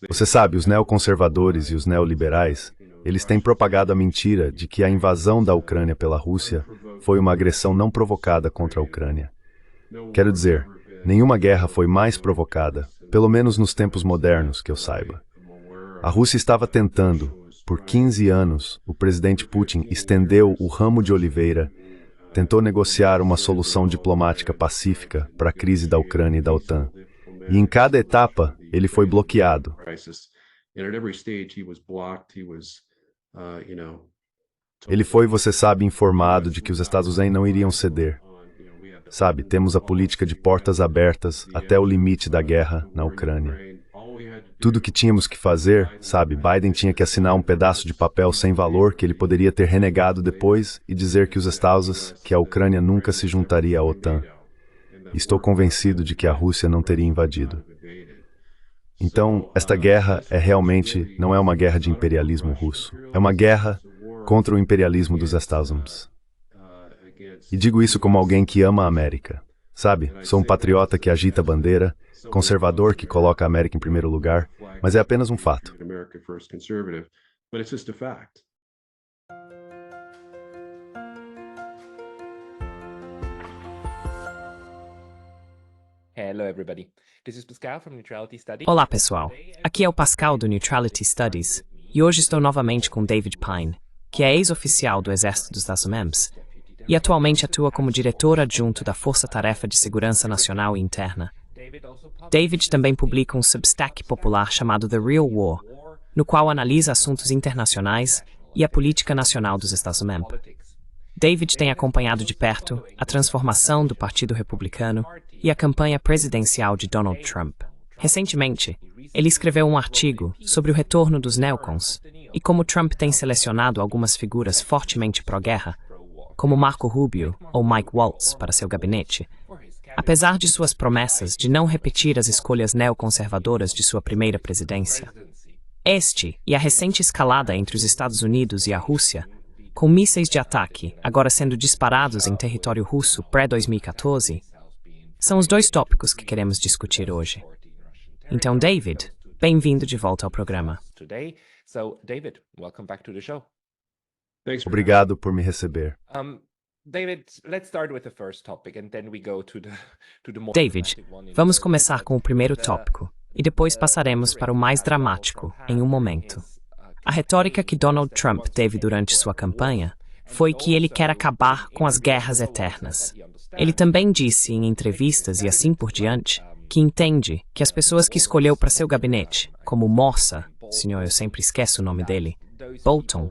Você sabe, os neoconservadores e os neoliberais, eles têm propagado a mentira de que a invasão da Ucrânia pela Rússia foi uma agressão não provocada contra a Ucrânia. Quero dizer, nenhuma guerra foi mais provocada, pelo menos nos tempos modernos, que eu saiba. A Rússia estava tentando, por 15 anos, o presidente Putin estendeu o ramo de oliveira, tentou negociar uma solução diplomática pacífica para a crise da Ucrânia e da OTAN. E em cada etapa, ele foi bloqueado. Ele foi, você sabe, informado de que os Estados Unidos não iriam ceder. Sabe, temos a política de portas abertas até o limite da guerra na Ucrânia. Tudo o que tínhamos que fazer, sabe, Biden tinha que assinar um pedaço de papel sem valor que ele poderia ter renegado depois e dizer que os Estados Unidos, que a Ucrânia nunca se juntaria à OTAN. Estou convencido de que a Rússia não teria invadido. Então, esta guerra realmente não é uma guerra de imperialismo russo. É uma guerra contra o imperialismo dos Estados Unidos. E digo isso como alguém que ama a América. Sabe, sou um patriota que agita a bandeira, conservador que coloca a América em primeiro lugar, mas é apenas um fato. Olá, pessoal. Aqui é o Pascal do Neutrality Studies e hoje estou novamente com David Pine, que é ex-oficial do Exército dos Estados Unidos e atualmente atua como diretor adjunto da Força Tarefa de Segurança Nacional e Interna. David também publica um Substack popular chamado The Real War, no qual analisa assuntos internacionais e a política nacional dos Estados Unidos. David tem acompanhado de perto a transformação do Partido Republicano e a campanha presidencial de Donald Trump. Recentemente, ele escreveu um artigo sobre o retorno dos neocons e como Trump tem selecionado algumas figuras fortemente pró-guerra, como Marco Rubio ou Mike Waltz para seu gabinete, apesar de suas promessas de não repetir as escolhas neoconservadoras de sua primeira presidência. Este e a recente escalada entre os Estados Unidos e a Rússia, com mísseis de ataque agora sendo disparados em território russo pré-2014, são os dois tópicos que queremos discutir hoje. Então, David, bem-vindo de volta ao programa. Obrigado por me receber. David, vamos começar com o primeiro tópico e depois passaremos para o mais dramático em um momento. A retórica que Donald Trump teve durante sua campanha foi que ele quer acabar com as guerras eternas. Ele também disse em entrevistas e assim por diante que entende que as pessoas que escolheu para seu gabinete, como Morsa, senhor, eu sempre esqueço o nome dele, Bolton,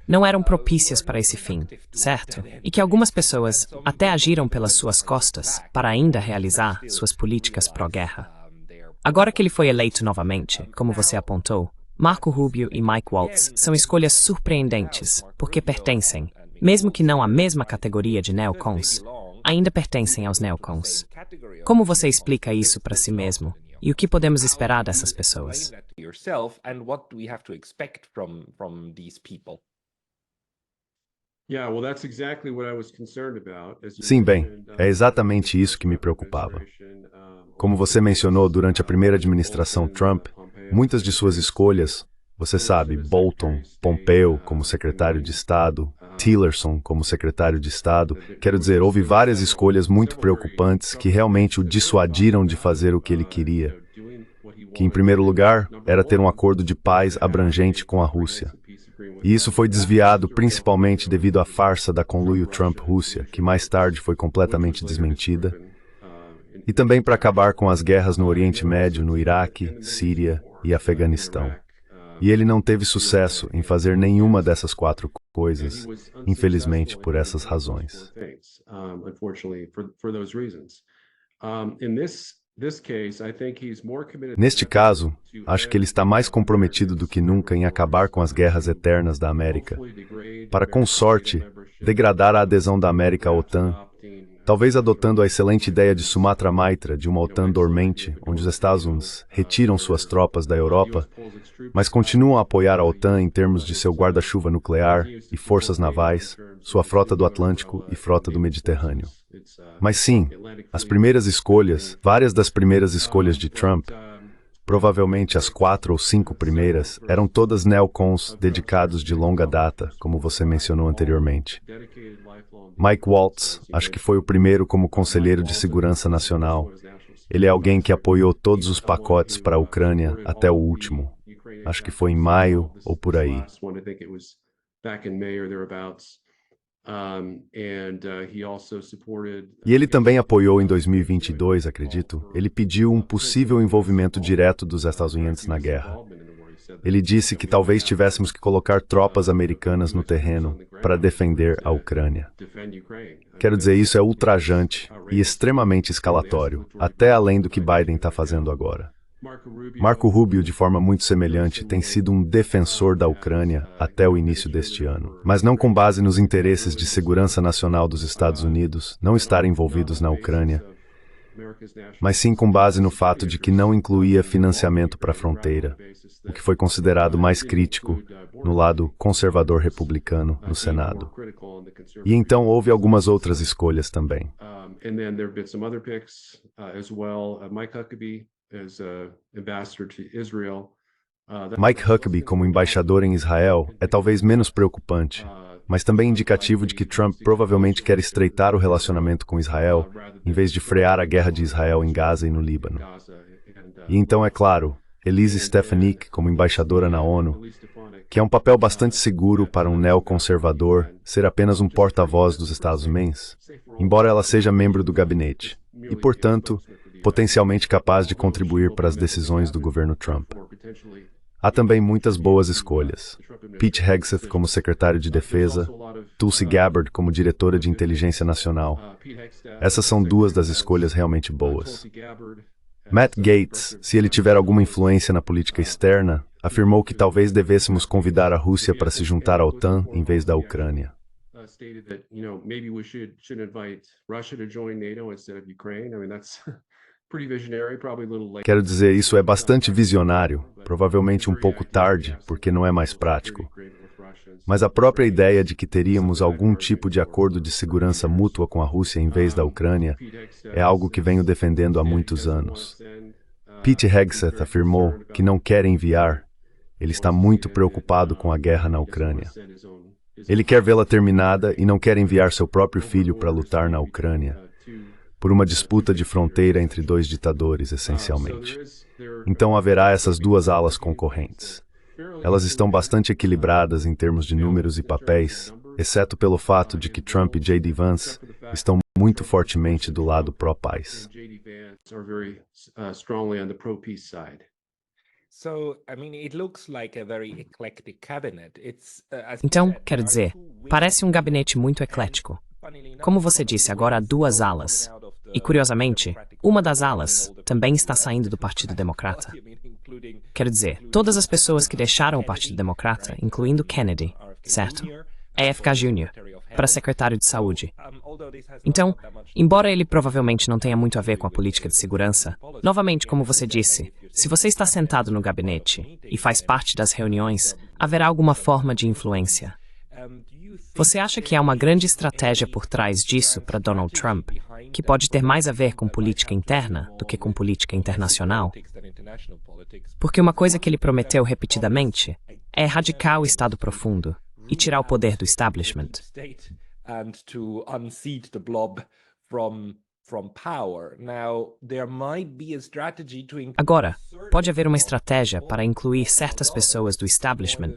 não eram propícias para esse fim, certo? E que algumas pessoas até agiram pelas suas costas para ainda realizar suas políticas pró-guerra. Agora que ele foi eleito novamente, como você apontou, Marco Rubio e Mike Waltz são escolhas surpreendentes, porque pertencem, mesmo que não à mesma categoria de neocons, ainda pertencem aos neocons. Como você explica isso para si mesmo? E o que podemos esperar dessas pessoas? Sim, bem, é exatamente isso que me preocupava. Como você mencionou durante a primeira administração Trump, muitas de suas escolhas, você sabe, Bolton, Pompeo como secretário de Estado, Tillerson como secretário de Estado, quero dizer, houve várias escolhas muito preocupantes que realmente o dissuadiram de fazer o que ele queria. Que, em primeiro lugar, era ter um acordo de paz abrangente com a Rússia. E isso foi desviado principalmente devido à farsa da conluio Trump-Rússia, que mais tarde foi completamente desmentida, e também para acabar com as guerras no Oriente Médio, no Iraque, Síria e Afeganistão. E ele não teve sucesso em fazer nenhuma dessas quatro coisas, infelizmente por essas razões. Neste caso, acho que ele está mais comprometido do que nunca em acabar com as guerras eternas da América, para, com sorte, degradar a adesão da América à OTAN, talvez adotando a excelente ideia de Sumatra Maitra, de uma OTAN dormente, onde os Estados Unidos retiram suas tropas da Europa, mas continuam a apoiar a OTAN em termos de seu guarda-chuva nuclear e forças navais, sua frota do Atlântico e frota do Mediterrâneo. Mas sim, as primeiras escolhas, várias das primeiras escolhas de Trump, provavelmente as 4 ou 5 primeiras, eram todas neocons dedicados de longa data, como você mencionou anteriormente. Mike Waltz, acho que foi o primeiro como conselheiro de segurança nacional. Ele é alguém que apoiou todos os pacotes para a Ucrânia até o último. Acho que foi em maio ou por aí. E ele também apoiou em 2022, acredito. Ele pediu um possível envolvimento direto dos Estados Unidos na guerra. Ele disse que talvez tivéssemos que colocar tropas americanas no terreno para defender a Ucrânia. Quero dizer, isso é ultrajante e extremamente escalatório, até além do que Biden está fazendo agora. Marco Rubio, de forma muito semelhante, tem sido um defensor da Ucrânia até o início deste ano, mas não com base nos interesses de segurança nacional dos Estados Unidos, não estar envolvidos na Ucrânia, mas sim com base no fato de que não incluía financiamento para a fronteira, o que foi considerado mais crítico no lado conservador republicano no Senado. E então houve algumas outras escolhas também. Mike Huckabee como embaixador em Israel é talvez menos preocupante, mas também indicativo de que Trump provavelmente quer estreitar o relacionamento com Israel, em vez de frear a guerra de Israel em Gaza e no Líbano. E então, é claro, Elise Stefanik como embaixadora na ONU, que é um papel bastante seguro para um neoconservador ser apenas um porta-voz dos Estados Unidos, embora ela seja membro do gabinete, e, portanto, potencialmente capaz de contribuir para as decisões do governo Trump. Há também muitas boas escolhas. Pete Hegseth como secretário de Defesa, Tulsi Gabbard como diretora de Inteligência Nacional. Essas são duas das escolhas realmente boas. Matt Gaetz, se ele tiver alguma influência na política externa, afirmou que talvez devêssemos convidar a Rússia para se juntar à OTAN em vez da Ucrânia. Quero dizer, isso é bastante visionário, provavelmente um pouco tarde, porque não é mais prático. Mas a própria ideia de que teríamos algum tipo de acordo de segurança mútua com a Rússia em vez da Ucrânia é algo que venho defendendo há muitos anos. Pete Hegseth afirmou que não quer enviar. Ele está muito preocupado com a guerra na Ucrânia. Ele quer vê-la terminada e não quer enviar seu próprio filho para lutar na Ucrânia, por uma disputa de fronteira entre dois ditadores, essencialmente. Então haverá essas duas alas concorrentes. Elas estão bastante equilibradas em termos de números e papéis, exceto pelo fato de que Trump e J.D. Vance estão muito fortemente do lado pró-paz. Então, quero dizer, parece um gabinete muito eclético. Como você disse, agora há duas alas. E, curiosamente, uma das alas também está saindo do Partido Democrata. Quero dizer, todas as pessoas que deixaram o Partido Democrata, incluindo Kennedy, certo? AFK Jr., para secretário de Saúde. Então, embora ele provavelmente não tenha muito a ver com a política de segurança, novamente, como você disse, se você está sentado no gabinete e faz parte das reuniões, haverá alguma forma de influência. Você acha que há uma grande estratégia por trás disso para Donald Trump, que pode ter mais a ver com política interna do que com política internacional? Porque uma coisa que ele prometeu repetidamente é erradicar o Estado profundo e tirar o poder do establishment. Agora, pode haver uma estratégia para incluir certas pessoas do establishment,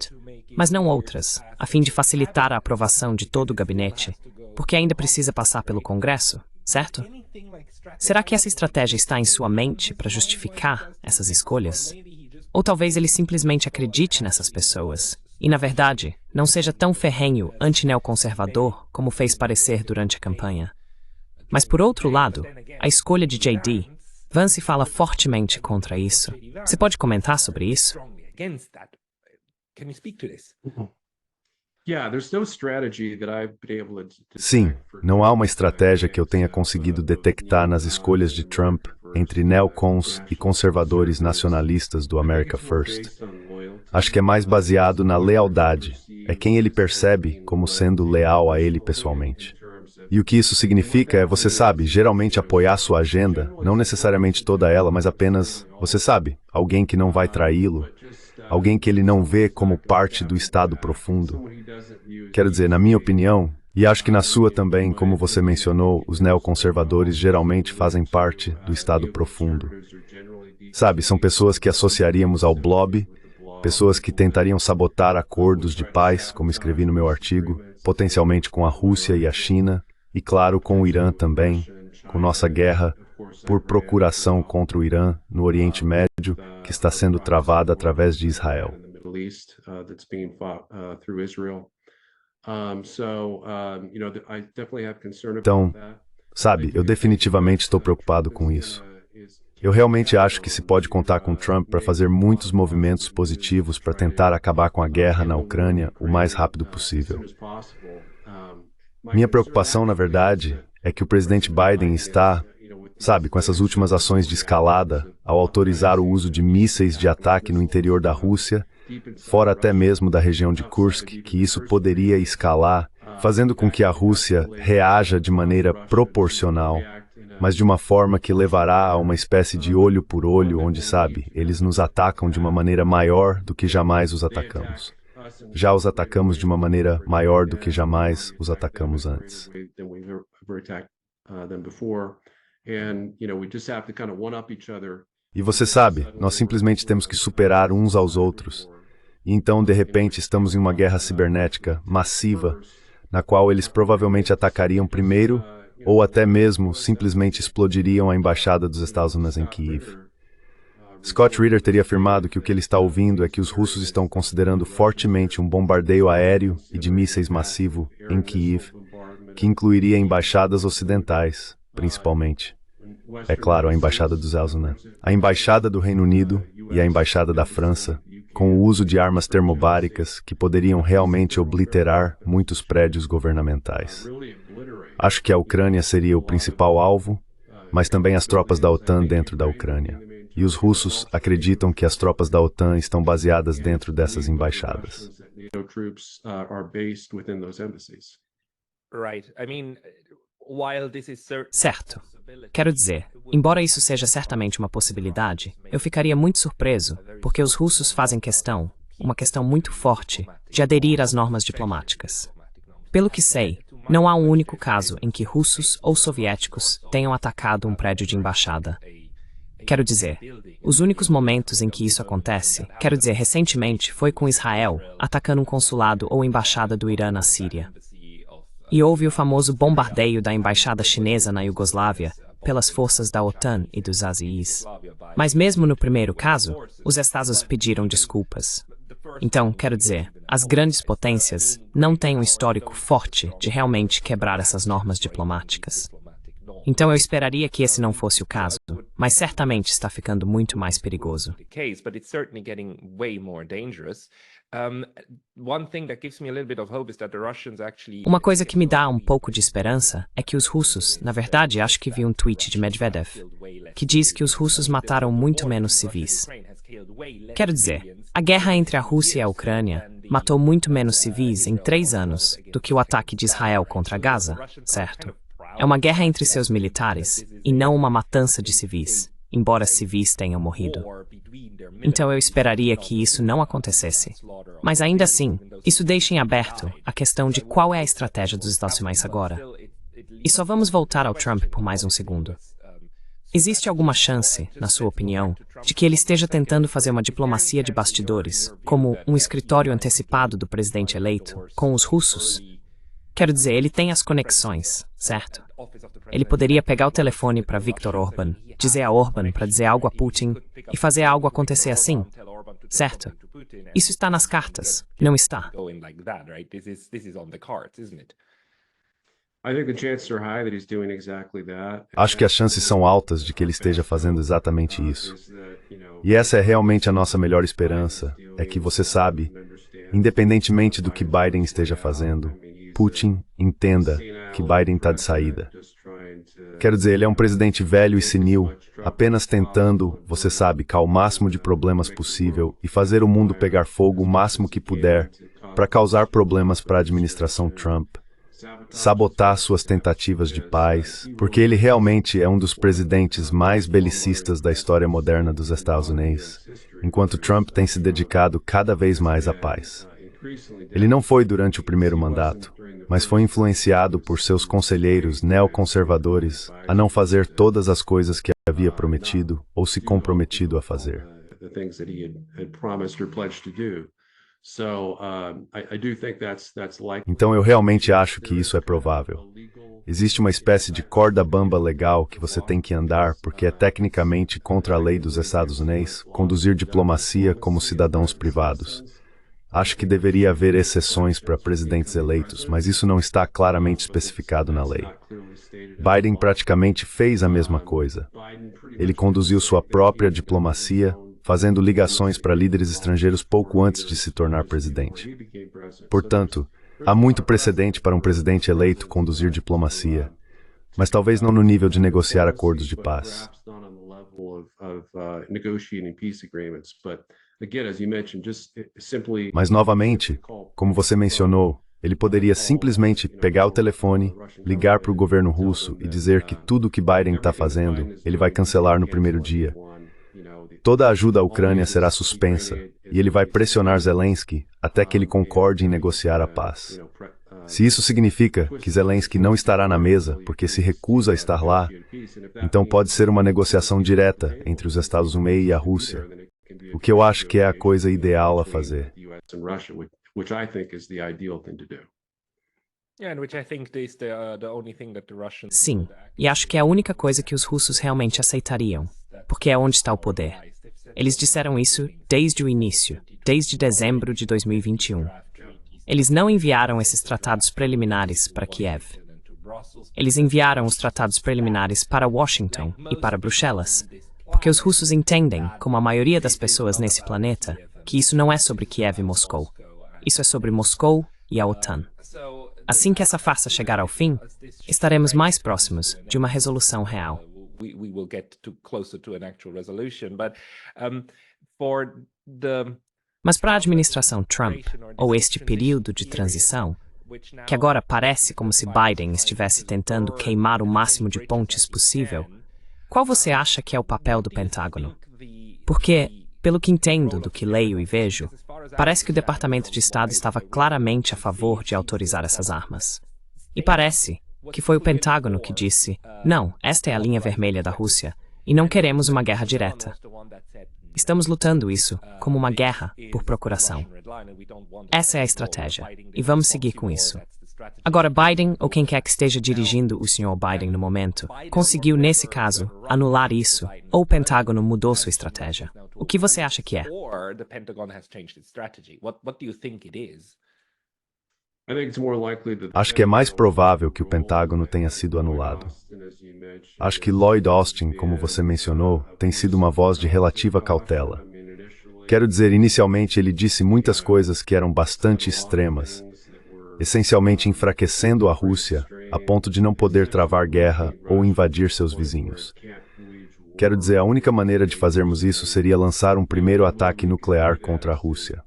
mas não outras, a fim de facilitar a aprovação de todo o gabinete, porque ainda precisa passar pelo Congresso, certo? Será que essa estratégia está em sua mente para justificar essas escolhas? Ou talvez ele simplesmente acredite nessas pessoas e, na verdade, não seja tão ferrenho anti-neoconservador como fez parecer durante a campanha. Mas, por outro lado, a escolha de J.D. Vance fala fortemente contra isso. Você pode comentar sobre isso? Sim, não há uma estratégia que eu tenha conseguido detectar nas escolhas de Trump entre neocons e conservadores nacionalistas do America First. Acho que é mais baseado na lealdade. É quem ele percebe como sendo leal a ele pessoalmente. E o que isso significa é, você sabe, geralmente apoiar sua agenda, não necessariamente toda ela, mas apenas, você sabe, alguém que não vai traí-lo, alguém que ele não vê como parte do estado profundo. Quero dizer, na minha opinião, e acho que na sua também, como você mencionou, os neoconservadores geralmente fazem parte do estado profundo. Sabe, são pessoas que associaríamos ao blob, pessoas que tentariam sabotar acordos de paz, como escrevi no meu artigo, potencialmente com a Rússia e a China, e claro, com o Irã também, com nossa guerra por procuração contra o Irã no Oriente Médio, que está sendo travada através de Israel. Então, sabe, eu definitivamente estou preocupado com isso. Eu realmente acho que se pode contar com Trump para fazer muitos movimentos positivos para tentar acabar com a guerra na Ucrânia o mais rápido possível. Minha preocupação, na verdade, é que o presidente Biden está, sabe, com essas últimas ações de escalada, ao autorizar o uso de mísseis de ataque no interior da Rússia, fora até mesmo da região de Kursk, que isso poderia escalar, fazendo com que a Rússia reaja de maneira proporcional, mas de uma forma que levará a uma espécie de olho por olho, onde, sabe, eles nos atacam de uma maneira maior do que jamais os atacamos. Já os atacamos de uma maneira maior do que jamais os atacamos antes. E você sabe, nós simplesmente temos que superar uns aos outros. E então, de repente, estamos em uma guerra cibernética massiva, na qual eles provavelmente atacariam primeiro, ou até mesmo simplesmente explodiriam a embaixada dos Estados Unidos em Kiev. Scott Ritter teria afirmado que o que ele está ouvindo é que os russos estão considerando fortemente um bombardeio aéreo e de mísseis massivo em Kiev, que incluiria embaixadas ocidentais, principalmente. É claro, a embaixada dos Estados Unidos, a embaixada do Reino Unido e a embaixada da França, com o uso de armas termobáricas que poderiam realmente obliterar muitos prédios governamentais. Acho que a Ucrânia seria o principal alvo, mas também as tropas da OTAN dentro da Ucrânia. E os russos acreditam que as tropas da OTAN estão baseadas dentro dessas embaixadas. Certo. Quero dizer, embora isso seja certamente uma possibilidade, eu ficaria muito surpreso, porque os russos fazem questão, uma questão muito forte, de aderir às normas diplomáticas. Pelo que sei, não há um único caso em que russos ou soviéticos tenham atacado um prédio de embaixada. Quero dizer, os únicos momentos em que isso acontece, recentemente foi com Israel atacando um consulado ou embaixada do Irã na Síria. E houve o famoso bombardeio da embaixada chinesa na Iugoslávia pelas forças da OTAN e dos Aziz. Mas mesmo no primeiro caso, os Estados pediram desculpas. Então, quero dizer, as grandes potências não têm um histórico forte de realmente quebrar essas normas diplomáticas. Então eu esperaria que esse não fosse o caso, mas certamente está ficando muito mais perigoso. Uma coisa que me dá um pouco de esperança é que os russos, na verdade, acho que vi um tweet de Medvedev, que diz que os russos mataram muito menos civis. Quero dizer, a guerra entre a Rússia e a Ucrânia matou muito menos civis em 3 anos do que o ataque de Israel contra Gaza, certo? É uma guerra entre seus militares, e não uma matança de civis, embora civis tenham morrido. Então eu esperaria que isso não acontecesse. Mas ainda assim, isso deixa em aberto a questão de qual é a estratégia dos Estados Unidos agora. E só vamos voltar ao Trump por mais um segundo. Existe alguma chance, na sua opinião, de que ele esteja tentando fazer uma diplomacia de bastidores, como um escritório antecipado do presidente eleito, com os russos? Quero dizer, ele tem as conexões, certo? Ele poderia pegar o telefone para Viktor Orbán, dizer a Orbán para dizer algo a Putin e fazer algo acontecer assim, certo? Isso está nas cartas, não está? Acho que as chances são altas de que ele esteja fazendo exatamente isso. E essa é realmente a nossa melhor esperança, é que você sabe, independentemente do que Biden esteja fazendo, Putin entenda que Biden está de saída. Quero dizer, ele é um presidente velho e senil, apenas tentando, você sabe, causar o máximo de problemas possível e fazer o mundo pegar fogo o máximo que puder para causar problemas para a administração Trump, sabotar suas tentativas de paz, porque ele realmente é um dos presidentes mais belicistas da história moderna dos Estados Unidos, enquanto Trump tem se dedicado cada vez mais à paz. Ele não foi durante o primeiro mandato, mas foi influenciado por seus conselheiros neoconservadores a não fazer todas as coisas que havia prometido ou se comprometido a fazer. Então eu realmente acho que isso é provável. Existe uma espécie de corda bamba legal que você tem que andar porque é tecnicamente contra a lei dos Estados Unidos conduzir diplomacia como cidadãos privados. Acho que deveria haver exceções para presidentes eleitos, mas isso não está claramente especificado na lei. Biden praticamente fez a mesma coisa. Ele conduziu sua própria diplomacia, fazendo ligações para líderes estrangeiros pouco antes de se tornar presidente. Portanto, há muito precedente para um presidente eleito conduzir diplomacia, mas talvez não no nível de negociar acordos de paz. Mas, novamente, como você mencionou, ele poderia simplesmente pegar o telefone, ligar para o governo russo e dizer que tudo o que Biden está fazendo, ele vai cancelar no primeiro dia. Toda a ajuda à Ucrânia será suspensa e ele vai pressionar Zelensky até que ele concorde em negociar a paz. Se isso significa que Zelensky não estará na mesa porque se recusa a estar lá, então pode ser uma negociação direta entre os Estados Unidos e a Rússia, o que eu acho que é a coisa ideal a fazer. Sim, e acho que é a única coisa que os russos realmente aceitariam, porque é onde está o poder. Eles disseram isso desde o início, desde dezembro de 2021. Eles não enviaram esses tratados preliminares para Kiev. Eles enviaram os tratados preliminares para Washington e para Bruxelas, porque os russos entendem, como a maioria das pessoas nesse planeta, que isso não é sobre Kiev e Moscou. Isso é sobre Moscou e a OTAN. Assim que essa farsa chegar ao fim, estaremos mais próximos de uma resolução real. Mas para a administração Trump, ou este período de transição, que agora parece como se Biden estivesse tentando queimar o máximo de pontes possível, qual você acha que é o papel do Pentágono? Porque, pelo que entendo do que leio e vejo, parece que o Departamento de Estado estava claramente a favor de autorizar essas armas. E parece que foi o Pentágono que disse, não, esta é a linha vermelha da Rússia, e não queremos uma guerra direta. Estamos lutando isso como uma guerra por procuração. Essa é a estratégia, e vamos seguir com isso. Agora, Biden, ou quem quer que esteja dirigindo o Sr. Biden no momento, conseguiu, nesse caso, anular isso, ou o Pentágono mudou sua estratégia. O que você acha que é? Acho que é mais provável que o Pentágono tenha sido anulado. Acho que Lloyd Austin, como você mencionou, tem sido uma voz de relativa cautela. Quero dizer, inicialmente ele disse muitas coisas que eram bastante extremas, essencialmente enfraquecendo a Rússia a ponto de não poder travar guerra ou invadir seus vizinhos. Quero dizer, a única maneira de fazermos isso seria lançar um primeiro ataque nuclear contra a Rússia.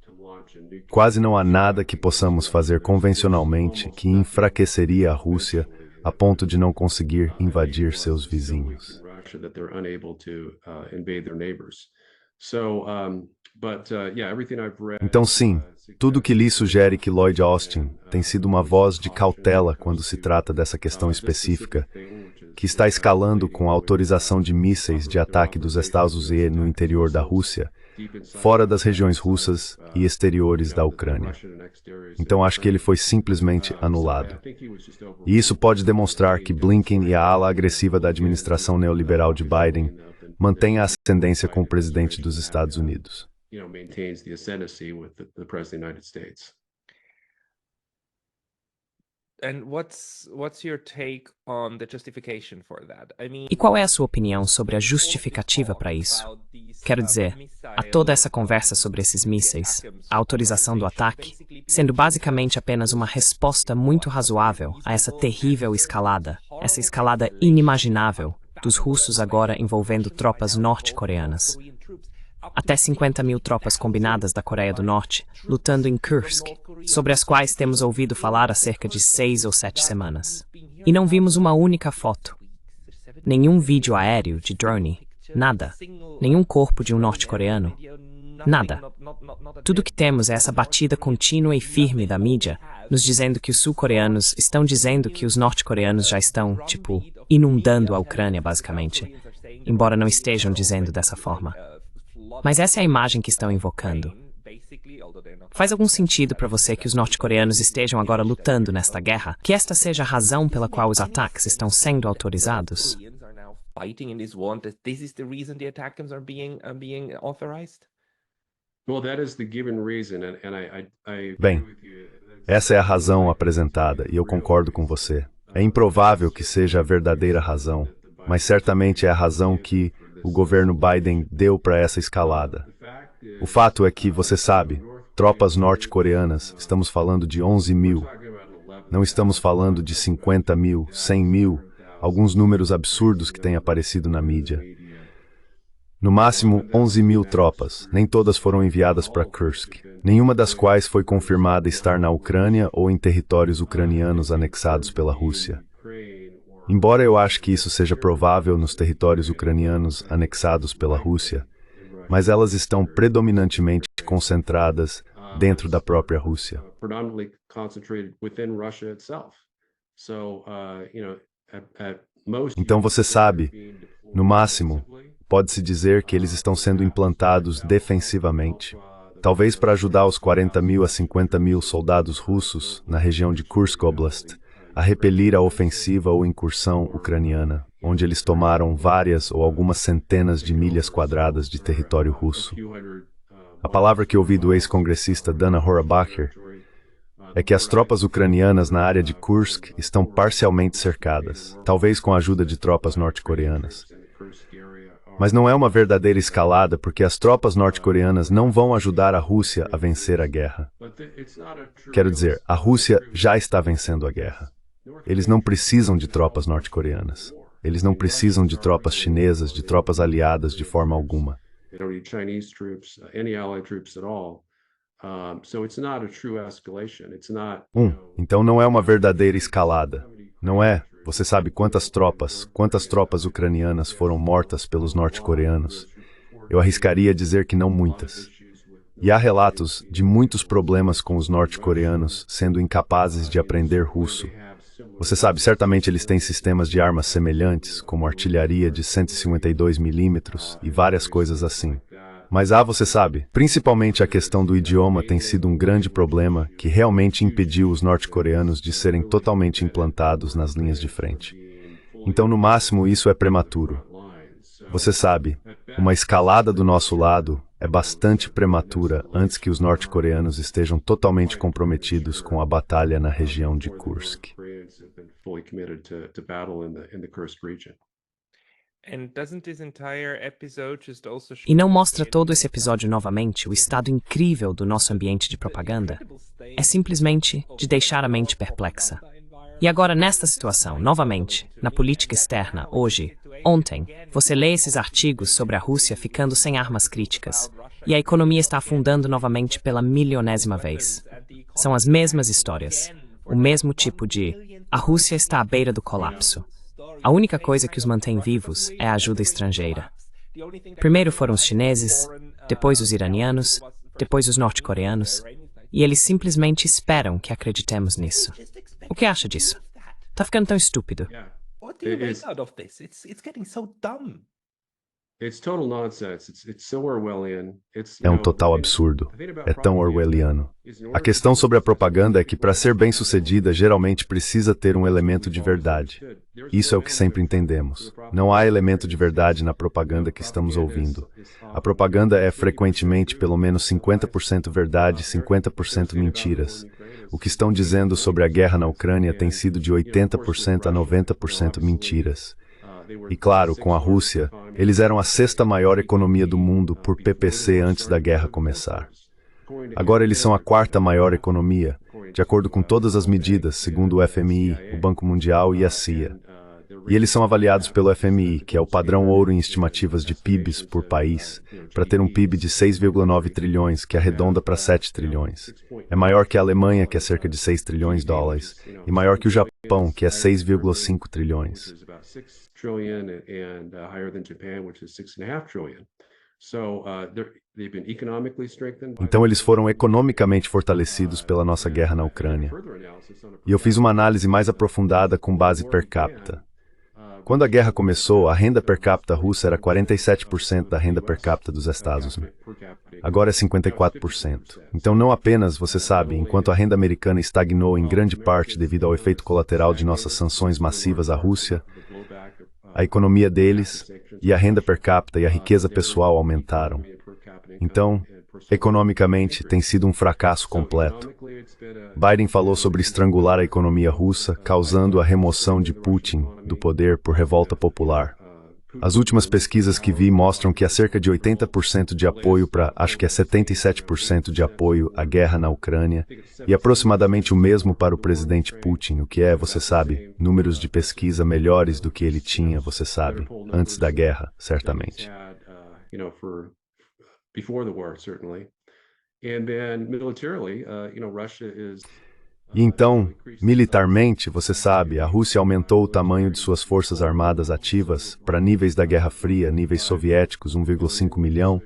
Quase não há nada que possamos fazer convencionalmente que enfraqueceria a Rússia a ponto de não conseguir invadir seus vizinhos. Então sim, tudo que lhe sugere que Lloyd Austin tem sido uma voz de cautela quando se trata dessa questão específica, que está escalando com a autorização de mísseis de ataque dos Estados Unidos no interior da Rússia, fora das regiões russas e exteriores da Ucrânia. Então acho que ele foi simplesmente anulado. E isso pode demonstrar que Blinken e a ala agressiva da administração neoliberal de Biden mantêm a ascendência com o presidente dos Estados Unidos. E qual é a sua opinião sobre a justificativa para isso? Quero dizer, há toda essa conversa sobre esses mísseis, a autorização do ataque, sendo basicamente apenas uma resposta muito razoável a essa terrível escalada, essa escalada inimaginável dos russos agora envolvendo tropas norte-coreanas. Até 50.000 tropas combinadas da Coreia do Norte lutando em Kursk, sobre as quais temos ouvido falar há cerca de 6 ou 7 semanas. E não vimos uma única foto. Nenhum vídeo aéreo de drone. Nada. Nenhum corpo de um norte-coreano. Nada. Tudo que temos é essa batida contínua e firme da mídia, nos dizendo que os sul-coreanos estão dizendo que os norte-coreanos já estão, inundando a Ucrânia, basicamente. Embora não estejam dizendo dessa forma. Mas essa é a imagem que estão invocando. Faz algum sentido para você que os norte-coreanos estejam agora lutando nesta guerra? Que esta seja a razão pela qual os ataques estão sendo autorizados? Bem, essa é a razão apresentada, e eu concordo com você. É improvável que seja a verdadeira razão, mas certamente é a razão que o governo Biden deu para essa escalada. O fato é que, você sabe, tropas norte-coreanas, estamos falando de 11 mil. Não estamos falando de 50 mil, 100 mil, alguns números absurdos que têm aparecido na mídia. No máximo, 11 mil tropas, nem todas foram enviadas para Kursk, nenhuma das quais foi confirmada estar na Ucrânia ou em territórios ucranianos anexados pela Rússia. Embora eu ache que isso seja provável nos territórios ucranianos anexados pela Rússia, mas elas estão predominantemente concentradas dentro da própria Rússia. Então você sabe, no máximo, pode-se dizer que eles estão sendo implantados defensivamente, talvez para ajudar os 40 mil a 50 mil soldados russos na região de Kursk Oblast a repelir a ofensiva ou incursão ucraniana, onde eles tomaram várias ou algumas centenas de milhas quadradas de território russo. A palavra que ouvi do ex-congressista Dana Horabacher é que as tropas ucranianas na área de Kursk estão parcialmente cercadas, talvez com a ajuda de tropas norte-coreanas. Mas não é uma verdadeira escalada porque as tropas norte-coreanas não vão ajudar a Rússia a vencer a guerra. Quero dizer, a Rússia já está vencendo a guerra. Eles não precisam de tropas norte-coreanas. Eles não precisam de tropas chinesas, de tropas aliadas de forma alguma. Então não é uma verdadeira escalada. Não é? Você sabe quantas tropas ucranianas foram mortas pelos norte-coreanos? Eu arriscaria dizer que não muitas. E há relatos de muitos problemas com os norte-coreanos sendo incapazes de aprender russo. Você sabe, certamente eles têm sistemas de armas semelhantes, como artilharia de 152 milímetros e várias coisas assim. Mas você sabe, principalmente a questão do idioma tem sido um grande problema que realmente impediu os norte-coreanos de serem totalmente implantados nas linhas de frente. Então, no máximo, isso é prematuro. Você sabe, uma escalada do nosso lado é bastante prematura antes que os norte-coreanos estejam totalmente comprometidos com a batalha na região de Kursk. E não mostra todo esse episódio novamente o estado incrível do nosso ambiente de propaganda? É simplesmente de deixar a mente perplexa. E agora, nesta situação, novamente, na política externa, hoje, ontem, você lê esses artigos sobre a Rússia ficando sem armas críticas, e a economia está afundando novamente pela milionésima vez. São as mesmas histórias, o mesmo tipo de a Rússia está à beira do colapso. A única coisa que os mantém vivos é a ajuda estrangeira. Primeiro foram os chineses, depois os iranianos, depois os norte-coreanos, e eles simplesmente esperam que acreditemos nisso. O que acha disso? Tá ficando tão estúpido. É um total absurdo. É tão orwelliano. A questão sobre a propaganda é que, para ser bem-sucedida, geralmente precisa ter um elemento de verdade. Isso é o que sempre entendemos. Não há elemento de verdade na propaganda que estamos ouvindo. A propaganda é frequentemente pelo menos 50% verdade e 50% mentiras. O que estão dizendo sobre a guerra na Ucrânia tem sido de 80% a 90% mentiras. E claro, com a Rússia, eles eram a sexta maior economia do mundo por PPC antes da guerra começar. Agora eles são a quarta maior economia, de acordo com todas as medidas, segundo o FMI, o Banco Mundial e a CIA. E eles são avaliados pelo FMI, que é o padrão ouro em estimativas de PIBs por país, para ter um PIB de 6,9 trilhões, que arredonda para 7 trilhões. É maior que a Alemanha, que é cerca de 6 trilhões de dólares, e maior que o Japão, que é 6,5 trilhões. Então eles foram economicamente fortalecidos pela nossa guerra na Ucrânia. E eu fiz uma análise mais aprofundada com base per capita. Quando a guerra começou, a renda per capita russa era 47% da renda per capita dos Estados Unidos. Agora é 54%. Então não apenas, você sabe, enquanto a renda americana estagnou em grande parte devido ao efeito colateral de nossas sanções massivas à Rússia, a economia deles e a renda per capita e a riqueza pessoal aumentaram. Então, economicamente, tem sido um fracasso completo. Biden falou sobre estrangular a economia russa, causando a remoção de Putin do poder por revolta popular. As últimas pesquisas que vi mostram que há cerca de 80% de apoio para, acho que é 77% de apoio à guerra na Ucrânia, e aproximadamente o mesmo para o presidente Putin, o que é, você sabe, números de pesquisa melhores do que ele tinha, você sabe, antes da guerra, certamente. E então, militarmente, você sabe, a Rússia aumentou o tamanho de suas forças armadas ativas para níveis da Guerra Fria, níveis soviéticos, 1,5 milhão,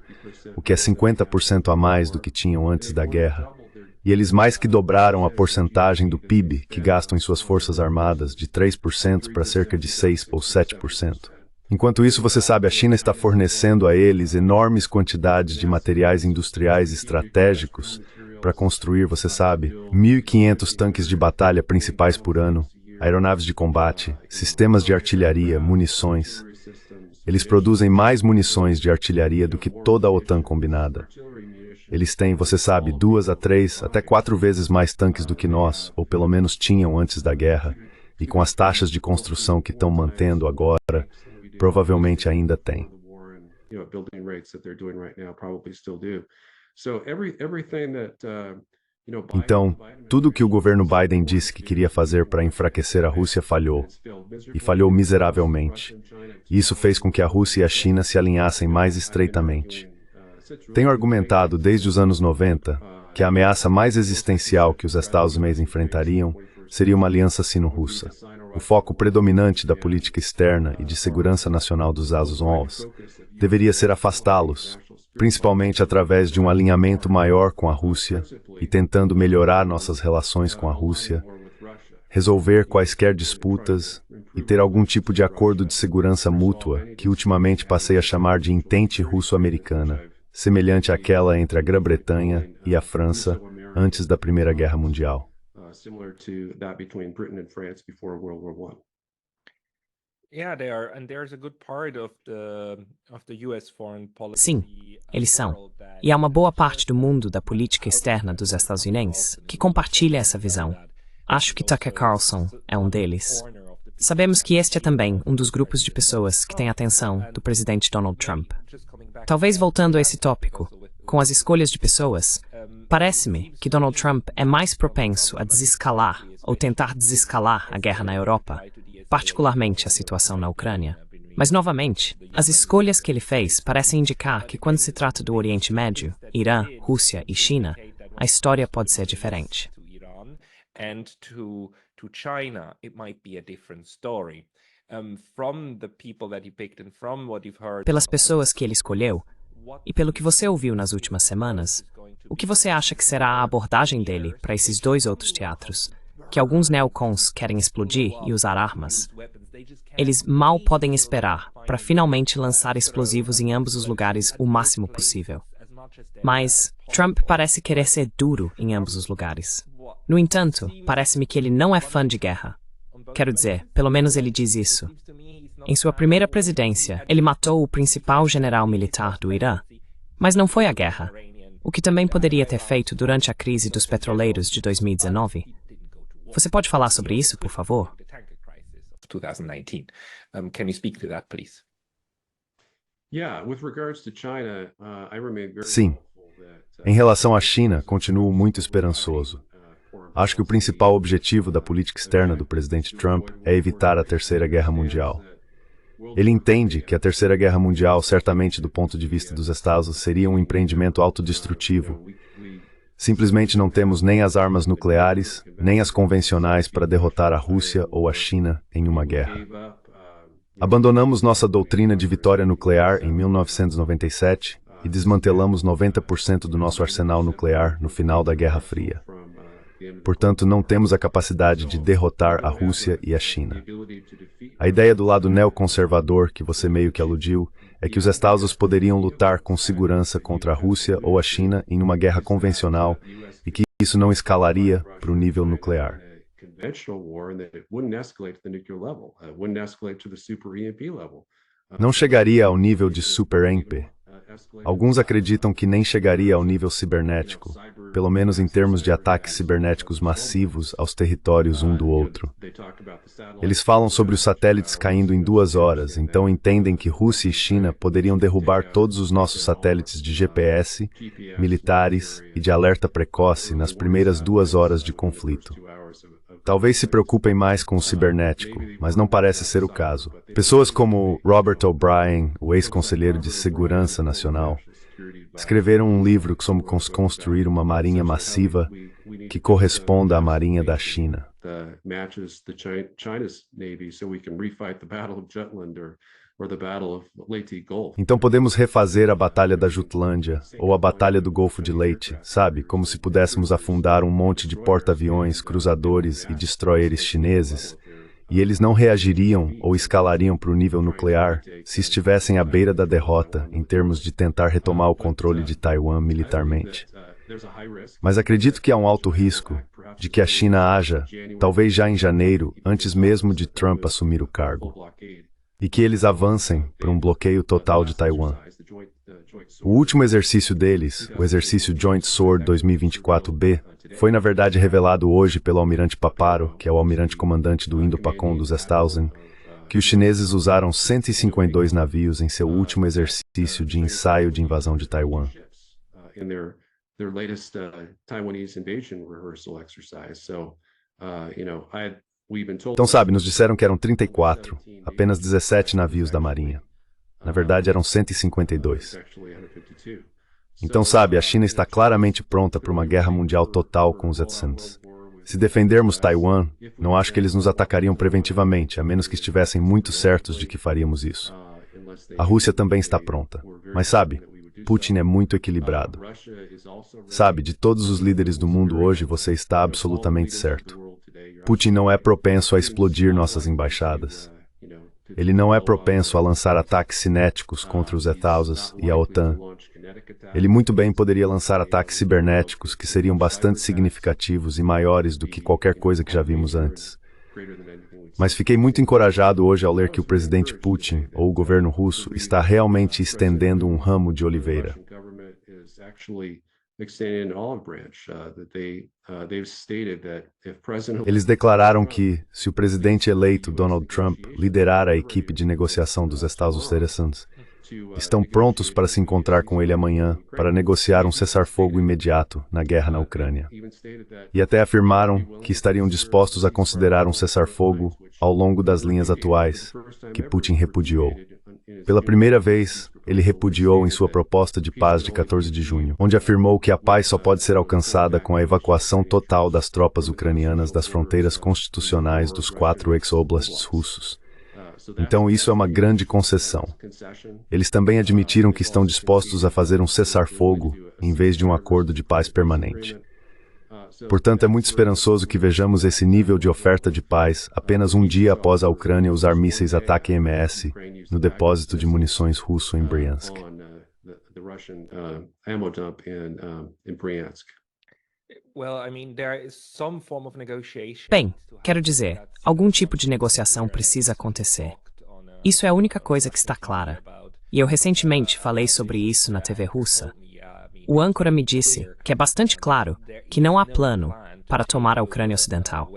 o que é 50% a mais do que tinham antes da guerra. E eles mais que dobraram a porcentagem do PIB que gastam em suas forças armadas, de 3% para cerca de 6 ou 7%. Enquanto isso, você sabe, a China está fornecendo a eles enormes quantidades de materiais industriais estratégicos para construir, você sabe, 1.500 tanques de batalha principais por ano, aeronaves de combate, sistemas de artilharia, munições. Eles produzem mais munições de artilharia do que toda a OTAN combinada. Eles têm, você sabe, 2 a 3, até 4 vezes mais tanques do que nós, ou pelo menos tinham antes da guerra, e com as taxas de construção que estão mantendo agora, provavelmente ainda tem. Então, tudo que o governo Biden disse que queria fazer para enfraquecer a Rússia falhou, e falhou miseravelmente. E isso fez com que a Rússia e a China se alinhassem mais estreitamente. Tenho argumentado desde os anos 90 que a ameaça mais existencial que os Estados Unidos enfrentariam seria uma aliança sino-russa. O foco predominante da política externa e de segurança nacional dos Estados Unidos deveria ser afastá-los, principalmente através de um alinhamento maior com a Rússia e tentando melhorar nossas relações com a Rússia, resolver quaisquer disputas e ter algum tipo de acordo de segurança mútua que ultimamente passei a chamar de Entente Russo-Americana, semelhante àquela entre a Grã-Bretanha e a França antes da Primeira Guerra Mundial. Sim, eles são. E há uma boa parte do mundo da política externa dos Estados Unidos que compartilha essa visão. Acho que Tucker Carlson é um deles. Sabemos que este é também um dos grupos de pessoas que tem a atenção do presidente Donald Trump. Talvez voltando a esse tópico, com as escolhas de pessoas, parece-me que Donald Trump é mais propenso a desescalar ou tentar desescalar a guerra na Europa, particularmente a situação na Ucrânia. Mas, novamente, as escolhas que ele fez parecem indicar que quando se trata do Oriente Médio, Irã, Rússia e China, a história pode ser diferente. Pelas pessoas que ele escolheu, e pelo que você ouviu nas últimas semanas, o que você acha que será a abordagem dele para esses dois outros teatros, que alguns neocons querem explodir e usar armas? Eles mal podem esperar para finalmente lançar explosivos em ambos os lugares o máximo possível. Mas Trump parece querer ser duro em ambos os lugares. No entanto, parece-me que ele não é fã de guerra. Quero dizer, pelo menos ele diz isso. Em sua primeira presidência, ele matou o principal general militar do Irã. Mas não foi a guerra, o que também poderia ter feito durante a crise dos petroleiros de 2019. Você pode falar sobre isso, por favor? 2019. Can you speak to that, please? Sim. Em relação à China, continuo muito esperançoso. Acho que o principal objetivo da política externa do presidente Trump é evitar a Terceira Guerra Mundial. Ele entende que a Terceira Guerra Mundial, certamente do ponto de vista dos Estados, seria um empreendimento autodestrutivo. Simplesmente não temos nem as armas nucleares, nem as convencionais para derrotar a Rússia ou a China em uma guerra. Abandonamos nossa doutrina de vitória nuclear em 1997 e desmantelamos 90% do nosso arsenal nuclear no final da Guerra Fria. Portanto, não temos a capacidade de derrotar a Rússia e a China. A ideia do lado neoconservador, que você meio que aludiu, é que os Estados poderiam lutar com segurança contra a Rússia ou a China em uma guerra convencional e que isso não escalaria para o nível nuclear. Não chegaria ao nível de Super EMP. Alguns acreditam que nem chegaria ao nível cibernético, pelo menos em termos de ataques cibernéticos massivos aos territórios um do outro. Eles falam sobre os satélites caindo em 2 horas, então entendem que Rússia e China poderiam derrubar todos os nossos satélites de GPS, militares e de alerta precoce nas primeiras 2 horas de conflito. Talvez se preocupem mais com o cibernético, mas não parece ser o caso. Pessoas como Robert O'Brien, o ex-conselheiro de Segurança Nacional, escreveram um livro sobre como construir uma marinha massiva que corresponda à marinha da China. Então podemos refazer a Batalha da Jutlândia, ou a Batalha do Golfo de Leyte, sabe? Como se pudéssemos afundar um monte de porta-aviões, cruzadores e destroyers chineses, e eles não reagiriam ou escalariam para o nível nuclear se estivessem à beira da derrota em termos de tentar retomar o controle de Taiwan militarmente. Mas acredito que há um alto risco de que a China haja, talvez já em janeiro, antes mesmo de Trump assumir o cargo, e que eles avancem para um bloqueio total de Taiwan. O último exercício deles, o exercício Joint Sword 2024B, foi na verdade revelado hoje pelo almirante Paparo, que é o almirante-comandante do Indo-Pacom dos Estados, que os chineses usaram 152 navios em seu último exercício de ensaio de invasão de Taiwan. Então, sabe, nos disseram que eram 34, apenas 17 navios da Marinha. Na verdade, eram 152. Então, sabe, a China está claramente pronta para uma guerra mundial total com os Jetsons. Se defendermos Taiwan, não acho que eles nos atacariam preventivamente, a menos que estivessem muito certos de que faríamos isso. A Rússia também está pronta. Mas sabe, Putin é muito equilibrado. Sabe, de todos os líderes do mundo hoje, você está absolutamente certo. Putin não é propenso a explodir nossas embaixadas. Ele não é propenso a lançar ataques cinéticos contra os Estados e a OTAN. Ele muito bem poderia lançar ataques cibernéticos que seriam bastante significativos e maiores do que qualquer coisa que já vimos antes. Mas fiquei muito encorajado hoje ao ler que o presidente Putin, ou o governo russo, está realmente estendendo um ramo de oliveira. Eles declararam que, se o presidente eleito Donald Trump liderar a equipe de negociação dos Estados Unidos, estão prontos para se encontrar com ele amanhã para negociar um cessar-fogo imediato na guerra na Ucrânia. E até afirmaram que estariam dispostos a considerar um cessar-fogo ao longo das linhas atuais, que Putin repudiou. Pela primeira vez, ele repudiou em sua proposta de paz de 14 de junho, onde afirmou que a paz só pode ser alcançada com a evacuação total das tropas ucranianas das fronteiras constitucionais dos 4 ex-oblasts russos. Então isso é uma grande concessão. Eles também admitiram que estão dispostos a fazer um cessar-fogo em vez de um acordo de paz permanente. Portanto, é muito esperançoso que vejamos esse nível de oferta de paz apenas um dia após a Ucrânia usar mísseis ATACMS no depósito de munições russo em Bryansk. Bem, quero dizer, algum tipo de negociação precisa acontecer. Isso é a única coisa que está clara. E eu recentemente falei sobre isso na TV russa. O âncora me disse que é bastante claro que não há plano para tomar a Ucrânia Ocidental.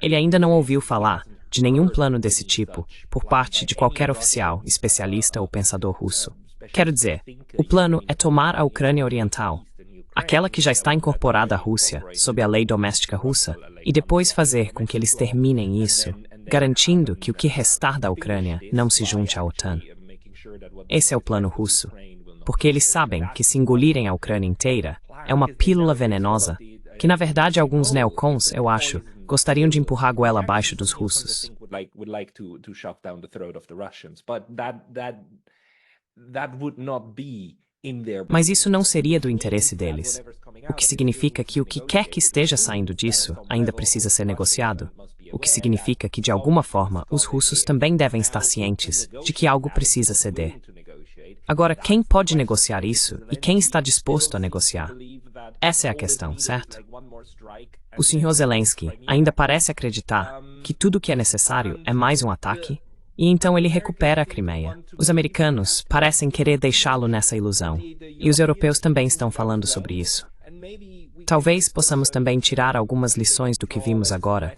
Ele ainda não ouviu falar de nenhum plano desse tipo por parte de qualquer oficial, especialista ou pensador russo. Quero dizer, o plano é tomar a Ucrânia Oriental. aquela que já está incorporada à Rússia, sob a lei doméstica russa, e depois fazer com que eles terminem isso, garantindo que o que restar da Ucrânia não se junte à OTAN. Esse é o plano russo, porque eles sabem que se engolirem a Ucrânia inteira, é uma pílula venenosa, que na verdade alguns neocons, eu acho, gostariam de empurrar a goela abaixo dos russos. Mas isso não seria do interesse deles, o que significa que o que quer que esteja saindo disso ainda precisa ser negociado, o que significa que, de alguma forma, os russos também devem estar cientes de que algo precisa ceder. Agora, quem pode negociar isso e quem está disposto a negociar? Essa é a questão, certo? O Sr. Zelensky ainda parece acreditar que tudo o que é necessário é mais um ataque, e então ele recupera a Crimeia. Os americanos parecem querer deixá-lo nessa ilusão, e os europeus também estão falando sobre isso. Talvez possamos também tirar algumas lições do que vimos agora,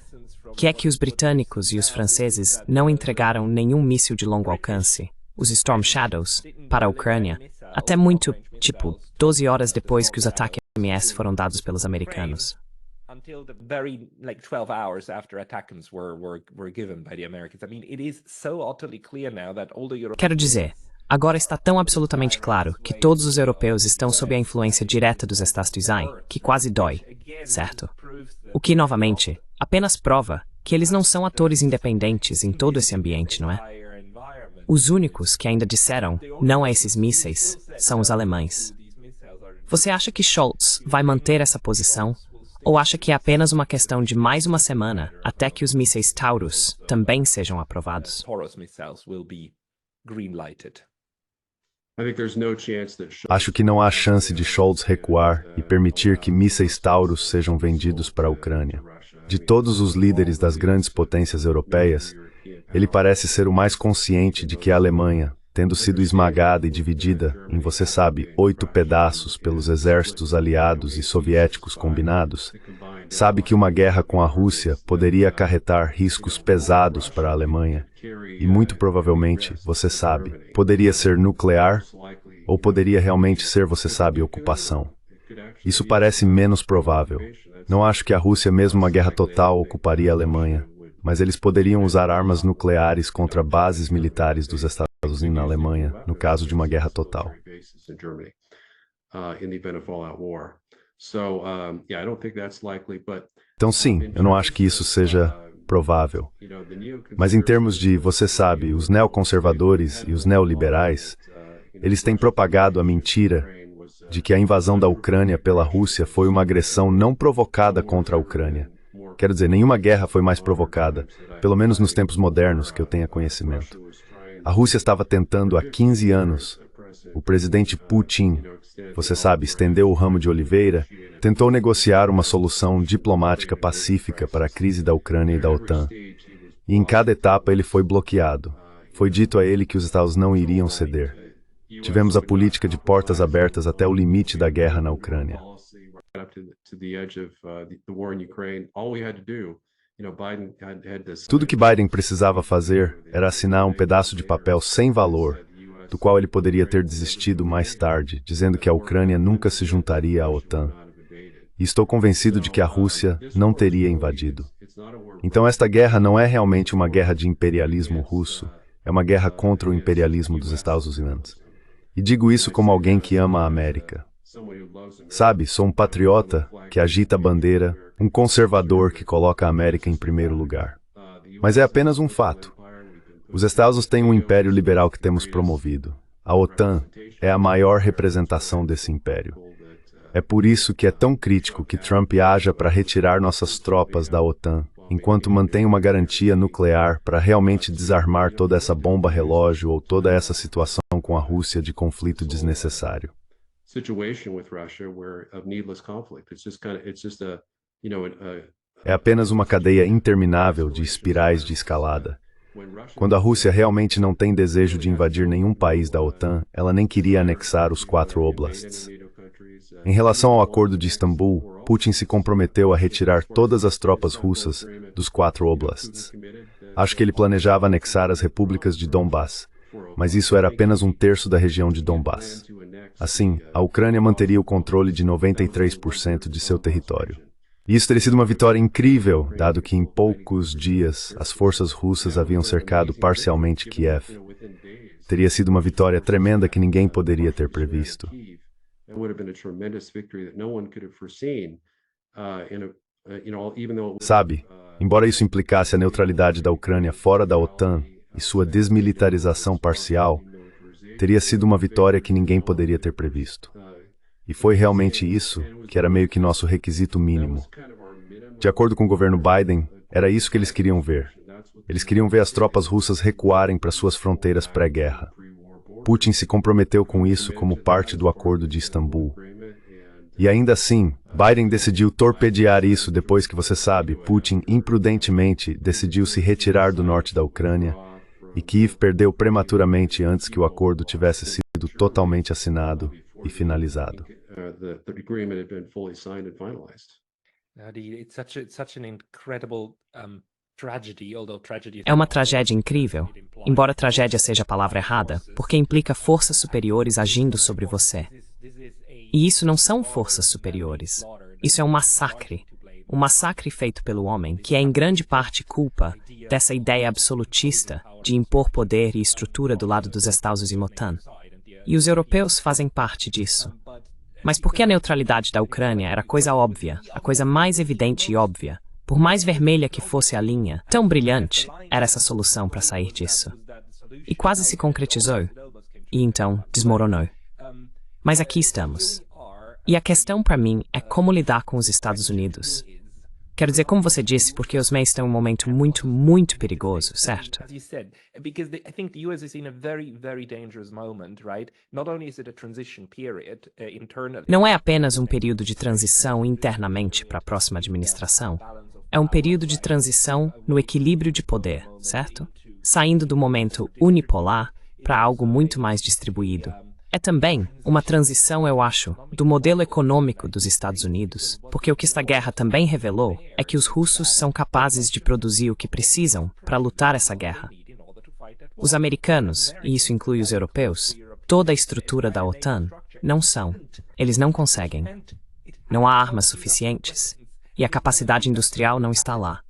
que é que os britânicos e os franceses não entregaram nenhum míssil de longo alcance, os Storm Shadows, para a Ucrânia, até muito, 12 horas depois que os ataques MS foram dados pelos americanos. Until the very 12 hours after ATACMS were given by the Americans. I mean, it is so utterly clear now that all the Europeans... Quero dizer, agora está tão absolutamente claro que todos os europeus estão sob a influência direta dos Estados Unidos, que quase dói, certo? O que, novamente, apenas prova que eles não são atores independentes em todo esse ambiente, não é? Os únicos que ainda disseram não a esses mísseis são os alemães. Você acha que Scholz vai manter essa posição? Ou acha que é apenas uma questão de mais uma semana até que os mísseis Taurus também sejam aprovados? Acho que não há chance de Scholz recuar e permitir que mísseis Taurus sejam vendidos para a Ucrânia. De todos os líderes das grandes potências europeias, ele parece ser o mais consciente de que a Alemanha, tendo sido esmagada e dividida em, você sabe, 8 pedaços pelos exércitos aliados e soviéticos combinados, sabe que uma guerra com a Rússia poderia acarretar riscos pesados para a Alemanha. E muito provavelmente, você sabe, poderia ser nuclear ou poderia realmente ser, você sabe, ocupação. Isso parece menos provável. Não acho que a Rússia, mesmo uma guerra total, ocuparia a Alemanha, mas eles poderiam usar armas nucleares contra bases militares dos Estados Unidos na Alemanha, no caso de uma guerra total. Então sim, eu não acho que isso seja provável. Mas em termos de, você sabe, os neoconservadores e os neoliberais, eles têm propagado a mentira de que a invasão da Ucrânia pela Rússia foi uma agressão não provocada contra a Ucrânia. Quero dizer, nenhuma guerra foi mais provocada, pelo menos nos tempos modernos que eu tenha conhecimento. A Rússia estava tentando há 15 anos. O presidente Putin, você sabe, estendeu o ramo de oliveira, tentou negociar uma solução diplomática pacífica para a crise da Ucrânia e da OTAN. E em cada etapa ele foi bloqueado. Foi dito a ele que os Estados não iriam ceder. Tivemos a política de portas abertas até o limite da guerra na Ucrânia. Tudo que Biden precisava fazer era assinar um pedaço de papel sem valor, do qual ele poderia ter desistido mais tarde, dizendo que a Ucrânia nunca se juntaria à OTAN. E estou convencido de que a Rússia não teria invadido. Então esta guerra não é realmente uma guerra de imperialismo russo, é uma guerra contra o imperialismo dos Estados Unidos. E digo isso como alguém que ama a América. Sabe, sou um patriota que agita a bandeira, um conservador que coloca a América em primeiro lugar. Mas é apenas um fato. Os Estados têm um império liberal que temos promovido. A OTAN é a maior representação desse império. É por isso que é tão crítico que Trump haja para retirar nossas tropas da OTAN, enquanto mantém uma garantia nuclear para realmente desarmar toda essa bomba relógio ou toda essa situação com a Rússia de conflito desnecessário. É apenas uma cadeia interminável de espirais de escalada. Quando a Rússia realmente não tem desejo de invadir nenhum país da OTAN, ela nem queria anexar os 4 oblasts. Em relação ao Acordo de Istambul, Putin se comprometeu a retirar todas as tropas russas dos 4 oblasts. Acho que ele planejava anexar as repúblicas de Donbass, mas isso era apenas um terço da região de Donbass. Assim, a Ucrânia manteria o controle de 93% de seu território. E isso teria sido uma vitória incrível, dado que em poucos dias as forças russas haviam cercado parcialmente Kiev. Teria sido uma vitória tremenda que ninguém poderia ter previsto. Sabe, embora isso implicasse a neutralidade da Ucrânia fora da OTAN e sua desmilitarização parcial, teria sido uma vitória que ninguém poderia ter previsto. E foi realmente isso que era meio que nosso requisito mínimo. De acordo com o governo Biden, era isso que eles queriam ver. Eles queriam ver as tropas russas recuarem para suas fronteiras pré-guerra. Putin se comprometeu com isso como parte do Acordo de Istambul. E ainda assim, Biden decidiu torpedear isso depois que, você sabe, Putin imprudentemente decidiu se retirar do norte da Ucrânia e Kiev perdeu prematuramente antes que o acordo tivesse sido totalmente assinado e finalizado. É uma tragédia incrível, embora tragédia seja a palavra errada, porque implica forças superiores agindo sobre você. E isso não são forças superiores. Isso é um massacre. Um massacre feito pelo homem, que é em grande parte culpa dessa ideia absolutista de impor poder e estrutura do lado dos Estados e OTAN. E os europeus fazem parte disso. Mas porque a neutralidade da Ucrânia era coisa óbvia, a coisa mais evidente e óbvia, por mais vermelha que fosse a linha, tão brilhante era essa solução para sair disso. E quase se concretizou. E então desmoronou. Mas aqui estamos. E a questão para mim é como lidar com os Estados Unidos. Quero dizer, como você disse, porque os MEIs estão em um momento muito, muito perigoso, certo? Não é apenas um período de transição internamente para a próxima administração. É um período de transição no equilíbrio de poder, certo? Saindo do momento unipolar para algo muito mais distribuído. É também uma transição, eu acho, do modelo econômico dos Estados Unidos, porque o que esta guerra também revelou é que os russos são capazes de produzir o que precisam para lutar essa guerra. Os americanos, e isso inclui os europeus, toda a estrutura da OTAN, não são. Eles não conseguem. Não há armas suficientes. E a capacidade industrial não está lá.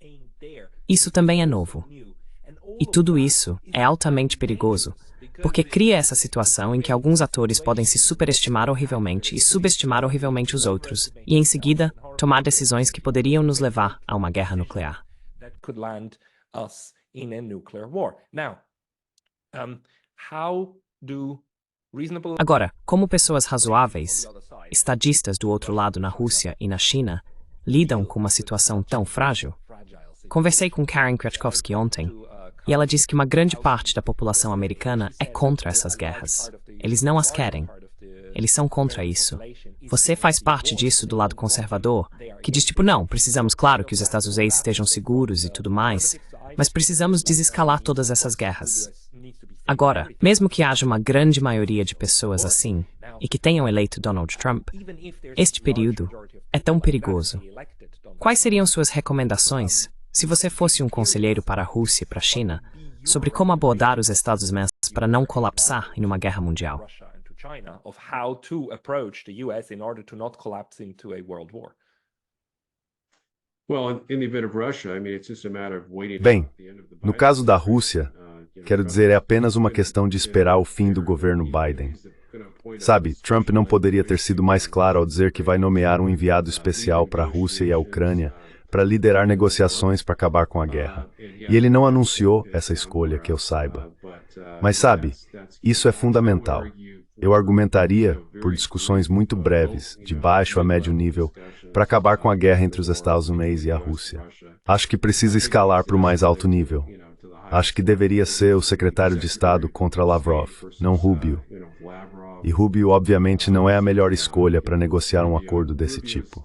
Isso também é novo. E tudo isso é altamente perigoso, porque cria essa situação em que alguns atores podem se superestimar horrivelmente e subestimar horrivelmente os outros, e em seguida, tomar decisões que poderiam nos levar a uma guerra nuclear. Agora, como pessoas razoáveis, estadistas do outro lado na Rússia e na China, lidam com uma situação tão frágil? Conversei com Karen Kwiatkowski ontem, e ela disse que uma grande parte da população americana é contra essas guerras. Eles não as querem. Eles são contra isso. Você faz parte disso do lado conservador, que diz tipo, não, precisamos, claro, que os Estados Unidos estejam seguros e tudo mais, mas precisamos desescalar todas essas guerras. Agora, mesmo que haja uma grande maioria de pessoas assim, e que tenham eleito Donald Trump, este período é tão perigoso. Quais seriam suas recomendações, se você fosse um conselheiro para a Rússia e para a China, sobre como abordar os Estados Unidos para não colapsar em uma guerra mundial? Bem, no caso da Rússia, quero dizer, é apenas uma questão de esperar o fim do governo Biden. Sabe, Trump não poderia ter sido mais claro ao dizer que vai nomear um enviado especial para a Rússia e a Ucrânia para liderar negociações para acabar com a guerra. E ele não anunciou essa escolha, que eu saiba. Mas sabe, isso é fundamental. Eu argumentaria por discussões muito breves, de baixo a médio nível, para acabar com a guerra entre os Estados Unidos e a Rússia. Acho que precisa escalar para o mais alto nível. Acho que deveria ser o secretário de Estado contra Lavrov, não Rubio. E Rubio, obviamente, não é a melhor escolha para negociar um acordo desse tipo.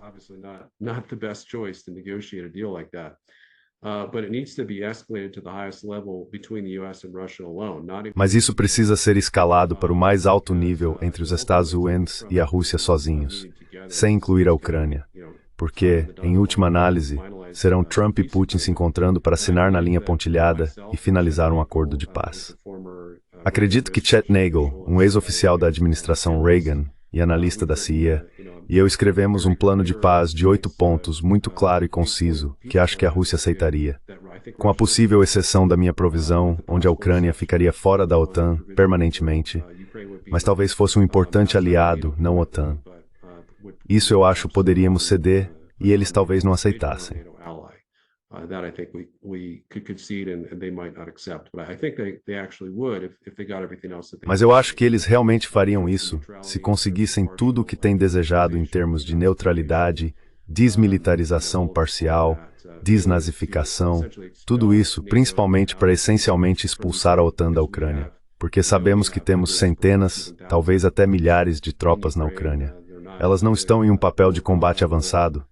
Mas isso precisa ser escalado para o mais alto nível entre os Estados Unidos e a Rússia sozinhos, sem incluir a Ucrânia. Porque, em última análise, serão Trump e Putin se encontrando para assinar na linha pontilhada e finalizar um acordo de paz. Acredito que Chet Nagel, um ex-oficial da administração Reagan e analista da CIA, e eu escrevemos um plano de paz de 8 pontos muito claro e conciso, que acho que a Rússia aceitaria. Com a possível exceção da minha provisão, onde a Ucrânia ficaria fora da OTAN permanentemente, mas talvez fosse um importante aliado, não OTAN. Isso eu acho poderíamos ceder e eles talvez não aceitassem. Mas eu acho que eles realmente fariam isso se conseguissem tudo o que têm desejado em termos de neutralidade, desmilitarização parcial, desnazificação, tudo isso principalmente para essencialmente expulsar a OTAN da Ucrânia, porque sabemos que temos centenas, talvez até milhares de tropas na Ucrânia. Elas não estão em um papel de combate avançado.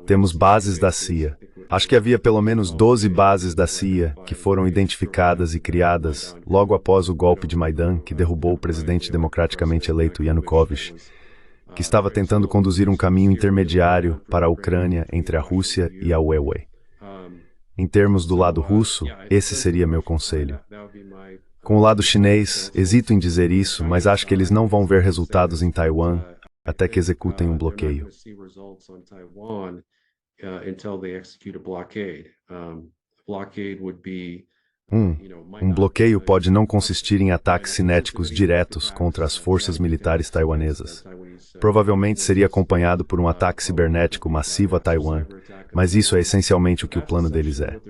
Temos bases da CIA. Acho que havia pelo menos 12 bases da CIA que foram identificadas e criadas logo após o golpe de Maidan, que derrubou o presidente democraticamente eleito Yanukovych, que estava tentando conduzir um caminho intermediário para a Ucrânia entre a Rússia e a UE. Em termos do lado russo, esse seria meu conselho. Com o lado chinês, hesito em dizer isso, mas acho que eles não vão ver resultados em Taiwan até que executem um bloqueio. Um bloqueio pode não consistir em ataques cinéticos diretos contra as forças militares taiwanesas. Provavelmente seria acompanhado por um ataque cibernético massivo a Taiwan, mas isso é essencialmente o que o plano deles é.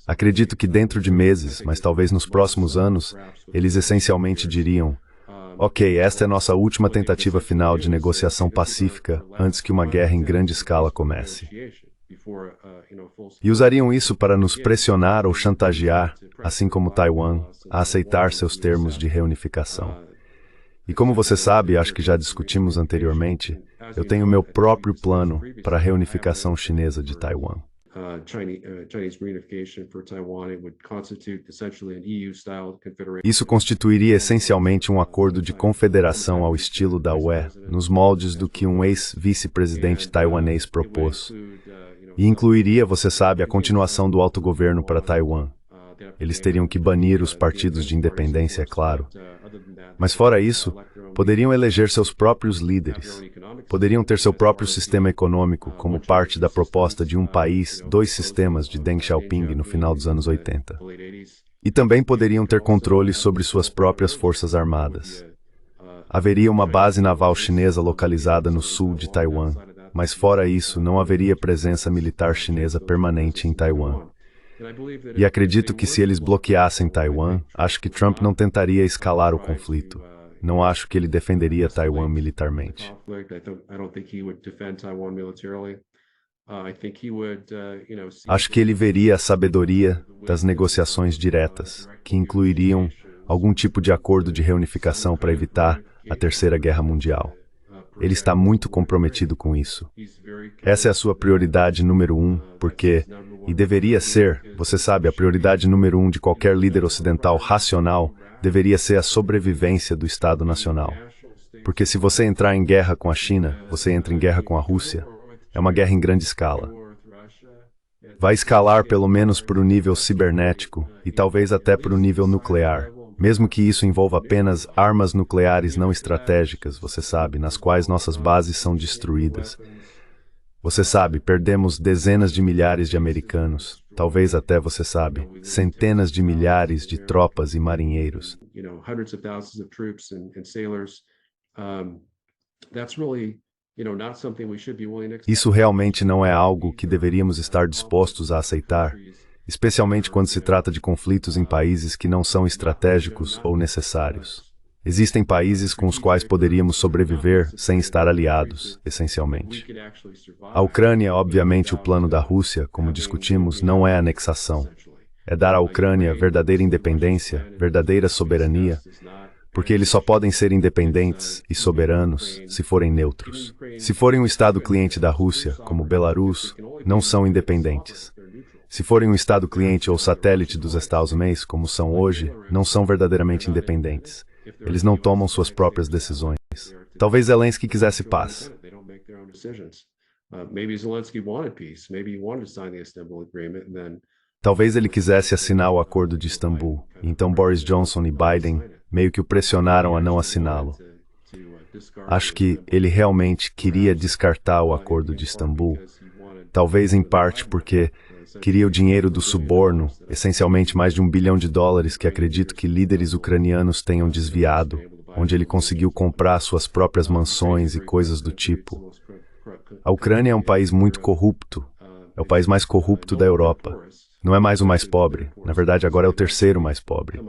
Acredito que dentro de meses, mas talvez nos próximos anos, eles essencialmente diriam: ok, esta é nossa última tentativa final de negociação pacífica antes que uma guerra em grande escala comece. E usariam isso para nos pressionar ou chantagear, assim como Taiwan, a aceitar seus termos de reunificação. E como você sabe, acho que já discutimos anteriormente, eu tenho meu próprio plano para a reunificação chinesa de Taiwan. Isso constituiria essencialmente um acordo de confederação ao estilo da UE, nos moldes do que um ex-vice-presidente taiwanês propôs. E incluiria, você sabe, a continuação do autogoverno para Taiwan. Eles teriam que banir os partidos de independência, é claro. Mas fora isso, poderiam eleger seus próprios líderes. Poderiam ter seu próprio sistema econômico, como parte da proposta de um país, dois sistemas de Deng Xiaoping no final dos anos 80. E também poderiam ter controle sobre suas próprias forças armadas. Haveria uma base naval chinesa localizada no sul de Taiwan, mas fora isso, não haveria presença militar chinesa permanente em Taiwan. E acredito que se eles bloqueassem Taiwan, acho que Trump não tentaria escalar o conflito. Não acho que ele defenderia Taiwan militarmente. Acho que ele veria a sabedoria das negociações diretas, que incluiriam algum tipo de acordo de reunificação para evitar a Terceira Guerra Mundial. Ele está muito comprometido com isso. Essa é a sua prioridade número 1, porque, e deveria ser, você sabe, a prioridade número 1 de qualquer líder ocidental racional deveria ser a sobrevivência do Estado Nacional. Porque se você entrar em guerra com a China, você entra em guerra com a Rússia. É uma guerra em grande escala. Vai escalar pelo menos para o nível cibernético e talvez até para o nível nuclear. Mesmo que isso envolva apenas armas nucleares não estratégicas, você sabe, nas quais nossas bases são destruídas. Você sabe, perdemos dezenas de milhares de americanos, talvez até, você sabe, centenas de milhares de tropas e marinheiros. Isso realmente não é algo que deveríamos estar dispostos a aceitar, especialmente quando se trata de conflitos em países que não são estratégicos ou necessários. Existem países com os quais poderíamos sobreviver sem estar aliados, essencialmente. A Ucrânia, obviamente, o plano da Rússia, como discutimos, não é anexação. É dar à Ucrânia verdadeira independência, verdadeira soberania, porque eles só podem ser independentes e soberanos se forem neutros. Se forem um Estado cliente da Rússia, como Belarus, não são independentes. Se forem um Estado cliente ou satélite dos Estados Unidos, como são hoje, não são verdadeiramente independentes. Eles não tomam suas próprias decisões. Talvez Zelensky quisesse paz. Talvez ele quisesse assinar o Acordo de Istambul, então Boris Johnson e Biden meio que o pressionaram a não assiná-lo. Acho que ele realmente queria descartar o Acordo de Istambul, talvez em parte porque queria o dinheiro do suborno, essencialmente mais de $1 bilhão que acredito que líderes ucranianos tenham desviado, onde ele conseguiu comprar suas próprias mansões e coisas do tipo. A Ucrânia é um país muito corrupto, é o país mais corrupto da Europa. Não é mais o mais pobre, na verdade agora é o terceiro mais pobre.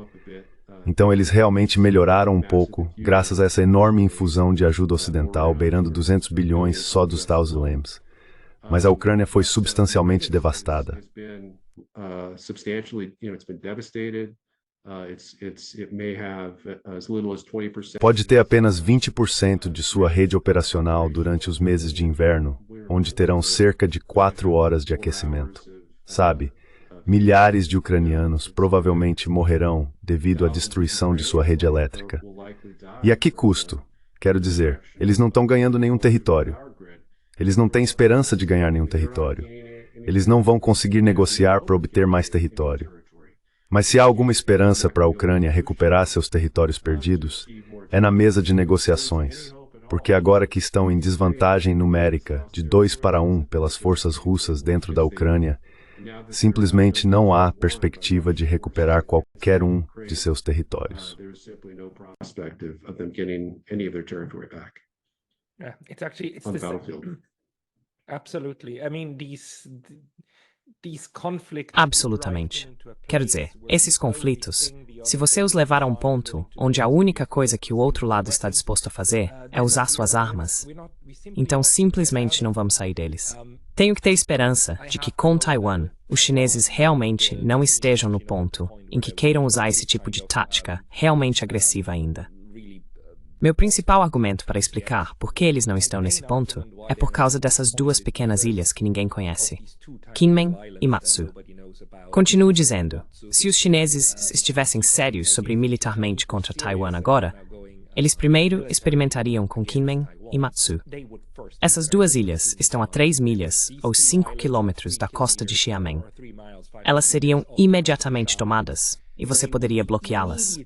Então eles realmente melhoraram um pouco, graças a essa enorme infusão de ajuda ocidental, beirando 200 bilhões só dos Tauzilems. Mas a Ucrânia foi substancialmente devastada. Pode ter apenas 20% de sua rede operacional durante os meses de inverno, onde terão cerca de 4 horas de aquecimento. Sabe, milhares de ucranianos provavelmente morrerão devido à destruição de sua rede elétrica. E a que custo? Quero dizer, eles não estão ganhando nenhum território. Eles não têm esperança de ganhar nenhum território. Eles não vão conseguir negociar para obter mais território. Mas se há alguma esperança para a Ucrânia recuperar seus territórios perdidos, é na mesa de negociações, porque agora que estão em desvantagem numérica de 2-1 pelas forças russas dentro da Ucrânia, simplesmente não há perspectiva de recuperar qualquer um de seus territórios. Yeah, it's on the battlefield. Absolutely. I mean, these conflicts. Absolutamente. Quero dizer, esses conflitos, se você os levar a um ponto onde a única coisa que o outro lado está disposto a fazer é usar suas armas, então simplesmente não vamos sair deles. Tenho que ter esperança de que com Taiwan, os chineses realmente não estejam no ponto em que queiram usar esse tipo de tática realmente agressiva ainda. Meu principal argumento para explicar por que eles não estão nesse ponto é por causa dessas duas pequenas ilhas que ninguém conhece, Kinmen e Matsu. Continuo dizendo, se os chineses estivessem sérios sobre militarmente contra Taiwan agora, eles primeiro experimentariam com Kinmen e Matsu. Essas duas ilhas estão a 3 milhas ou 5 quilômetros da costa de Xiamen. Elas seriam imediatamente tomadas e você poderia bloqueá-las.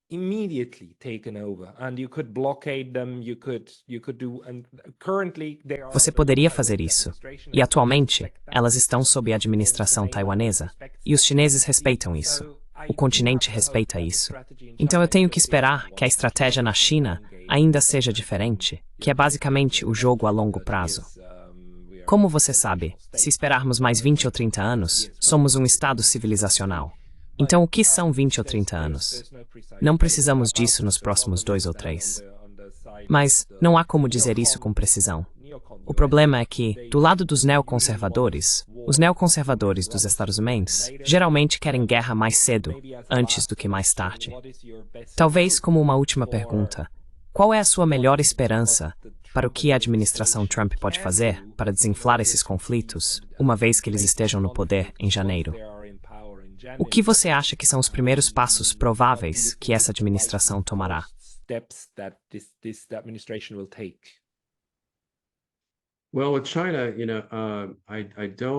Immediately taken over, and you could blockade them, you could do, and currently they are. Você poderia fazer isso. E atualmente, elas estão sob a administração taiwanesa. E os chineses respeitam isso. O continente respeita isso. Então eu tenho que esperar que a estratégia na China ainda seja diferente, que é basicamente o jogo a longo prazo. Como você sabe, se esperarmos mais 20 ou 30 anos, somos um estado civilizacional. Então, o que são 20 ou 30 anos? Não precisamos disso nos próximos 2 ou 3. Mas não há como dizer isso com precisão. O problema é que, do lado dos neoconservadores, os neoconservadores dos Estados Unidos geralmente querem guerra mais cedo, antes do que mais tarde. Talvez como uma última pergunta, qual é a sua melhor esperança para o que a administração Trump pode fazer para desinflar esses conflitos, uma vez que eles estejam no poder em janeiro? O que você acha que são os primeiros passos prováveis que essa administração tomará?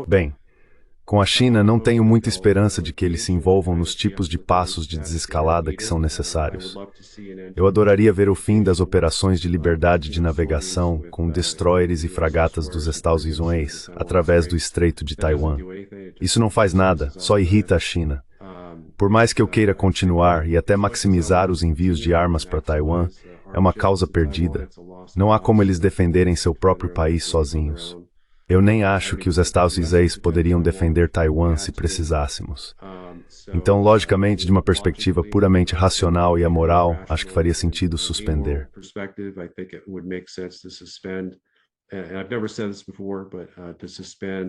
Bem, com a China não tenho muita esperança de que eles se envolvam nos tipos de passos de desescalada que são necessários. Eu adoraria ver o fim das operações de liberdade de navegação com destroyers e fragatas dos Estados Unidos através do Estreito de Taiwan. Isso não faz nada, só irrita a China. Por mais que eu queira continuar e até maximizar os envios de armas para Taiwan, é uma causa perdida. Não há como eles defenderem seu próprio país sozinhos. Eu nem acho que os Estados Unidos poderiam defender Taiwan se precisássemos. Então, logicamente, de uma perspectiva puramente racional e amoral, acho que faria sentido suspender.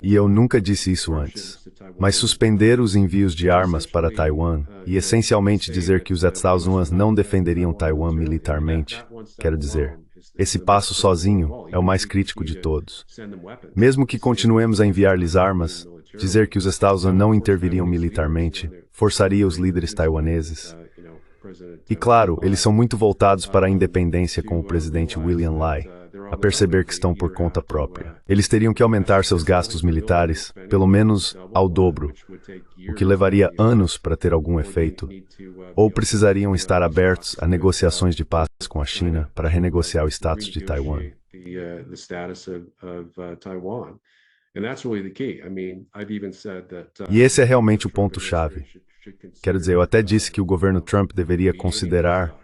E eu nunca disse isso antes. Mas suspender os envios de armas para Taiwan e essencialmente dizer que os Estados Unidos não defenderiam Taiwan militarmente, quero dizer, esse passo sozinho é o mais crítico de todos. Mesmo que continuemos a enviar-lhes armas, dizer que os Estados Unidos não interviriam militarmente forçaria os líderes taiwaneses. E claro, eles são muito voltados para a independência com o presidente William Lai. a perceber que estão por conta própria. Eles teriam que aumentar seus gastos militares, pelo menos ao dobro, o que levaria anos para ter algum efeito, ou precisariam estar abertos a negociações de paz com a China para renegociar o status de Taiwan. E esse é realmente o ponto-chave. Quero dizer, eu até disse que o governo Trump deveria considerar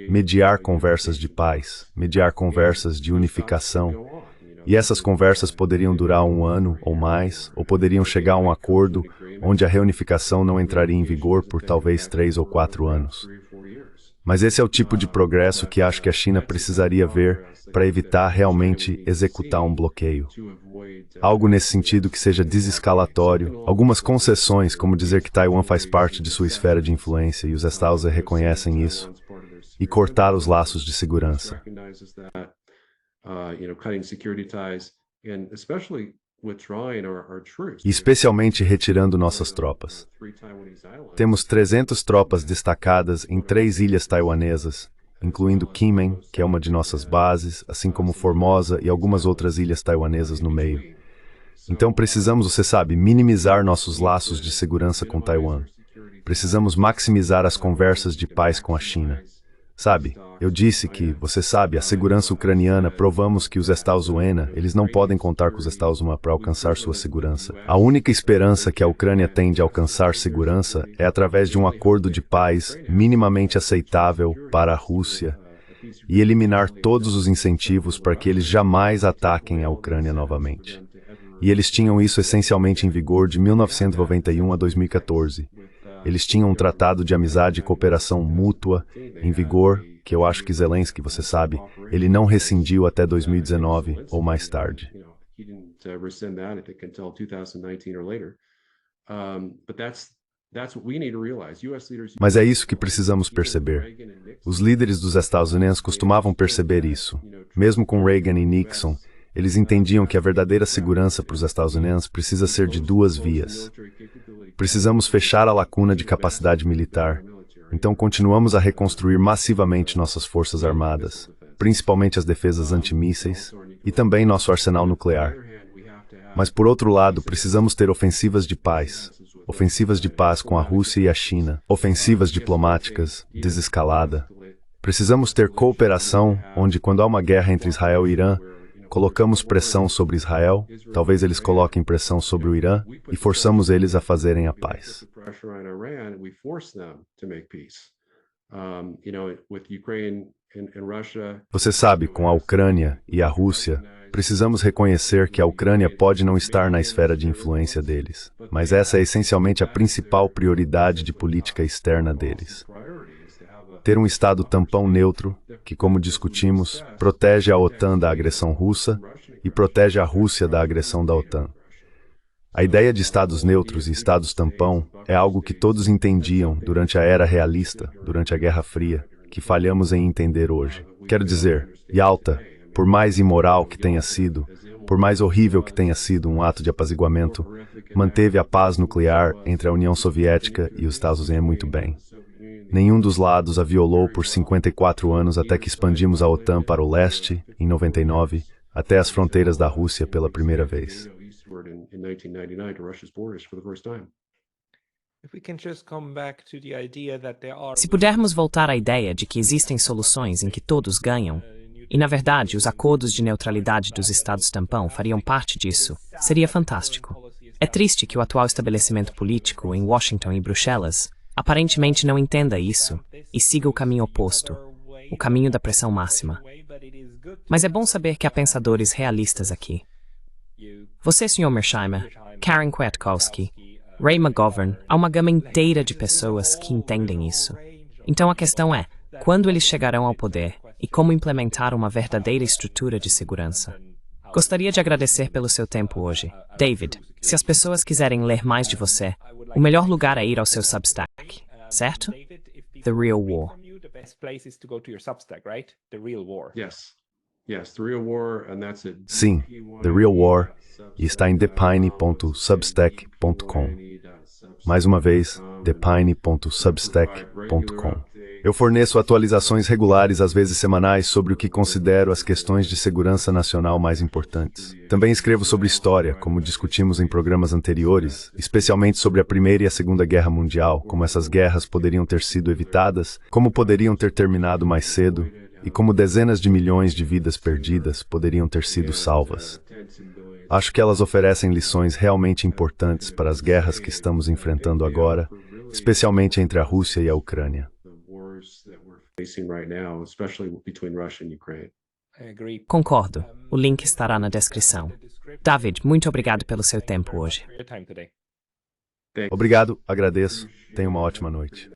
mediar conversas de paz, mediar conversas de unificação. E essas conversas poderiam durar 1 ano ou mais, ou poderiam chegar a um acordo onde a reunificação não entraria em vigor por talvez 3 ou 4 anos. Mas esse é o tipo de progresso que acho que a China precisaria ver para evitar realmente executar um bloqueio. Algo nesse sentido que seja desescalatório, algumas concessões, como dizer que Taiwan faz parte de sua esfera de influência e os Estados reconhecem isso, e cortar os laços de segurança. E especialmente retirando nossas tropas. Temos 300 tropas destacadas em 3 ilhas taiwanesas, incluindo Kinmen, que é uma de nossas bases, assim como Formosa e algumas outras ilhas taiwanesas no meio. Então precisamos, você sabe, minimizar nossos laços de segurança com Taiwan. Precisamos maximizar as conversas de paz com a China. Sabe, eu disse que, você sabe, a segurança ucraniana, provamos que os Estados Unidos, eles não podem contar com os Estados Unidos para alcançar sua segurança. A única esperança que a Ucrânia tem de alcançar segurança é através de um acordo de paz minimamente aceitável para a Rússia e eliminar todos os incentivos para que eles jamais ataquem a Ucrânia novamente. E eles tinham isso essencialmente em vigor de 1991 a 2014. Eles tinham um tratado de amizade e cooperação mútua em vigor, que eu acho que Zelensky, você sabe, ele não rescindiu até 2019 ou mais tarde. Mas é isso que precisamos perceber. Os líderes dos Estados Unidos costumavam perceber isso. Mesmo com Reagan e Nixon, eles entendiam que a verdadeira segurança para os Estados Unidos precisa ser de 2 vias. Precisamos fechar a lacuna de capacidade militar. Então continuamos a reconstruir massivamente nossas forças armadas, principalmente as defesas antimísseis e também nosso arsenal nuclear. Mas por outro lado, precisamos ter ofensivas de paz com a Rússia e a China, ofensivas diplomáticas, desescalada. Precisamos ter cooperação, onde quando há uma guerra entre Israel e Irã, colocamos pressão sobre Israel, talvez eles coloquem pressão sobre o Irã, e forçamos eles a fazerem a paz. Você sabe, com a Ucrânia e a Rússia, precisamos reconhecer que a Ucrânia pode não estar na esfera de influência deles, mas essa é essencialmente a principal prioridade de política externa deles. Ter um Estado tampão neutro, que, como discutimos, protege a OTAN da agressão russa e protege a Rússia da agressão da OTAN. A ideia de Estados neutros e Estados tampão é algo que todos entendiam durante a era realista, durante a Guerra Fria, que falhamos em entender hoje. Quero dizer, Yalta, por mais imoral que tenha sido, por mais horrível que tenha sido um ato de apaziguamento, manteve a paz nuclear entre a União Soviética e os Estados Unidos muito bem. Nenhum dos lados a violou por 54 anos até que expandimos a OTAN para o leste, em 99, até as fronteiras da Rússia pela primeira vez. Se pudermos voltar à ideia de que existem soluções em que todos ganham, e na verdade os acordos de neutralidade dos Estados tampão fariam parte disso, seria fantástico. É triste que o atual estabelecimento político em Washington e Bruxelas aparentemente não entenda isso e siga o caminho oposto, o caminho da pressão máxima. Mas é bom saber que há pensadores realistas aqui. Você, Sr. Mearsheimer, Karen Kwiatkowski, Ray McGovern, há uma gama inteira de pessoas que entendem isso. Então a questão é, quando eles chegarão ao poder e como implementar uma verdadeira estrutura de segurança? Gostaria de agradecer pelo seu tempo hoje. David, se as pessoas quiserem ler mais de você, o melhor lugar é ir ao seu Substack, certo? The Real War. Sim, The Real War, e está em thepine.substack.com. Mais uma vez, thepine.substack.com. Eu forneço atualizações regulares, às vezes semanais, sobre o que considero as questões de segurança nacional mais importantes. Também escrevo sobre história, como discutimos em programas anteriores, especialmente sobre a Primeira e a Segunda Guerra Mundial, como essas guerras poderiam ter sido evitadas, como poderiam ter terminado mais cedo, e como dezenas de milhões de vidas perdidas poderiam ter sido salvas. Acho que elas oferecem lições realmente importantes para as guerras que estamos enfrentando agora, especialmente entre a Rússia e a Ucrânia. Concordo. O link estará na descrição. David, muito obrigado pelo seu tempo hoje. Obrigado, agradeço. Tenha uma ótima noite.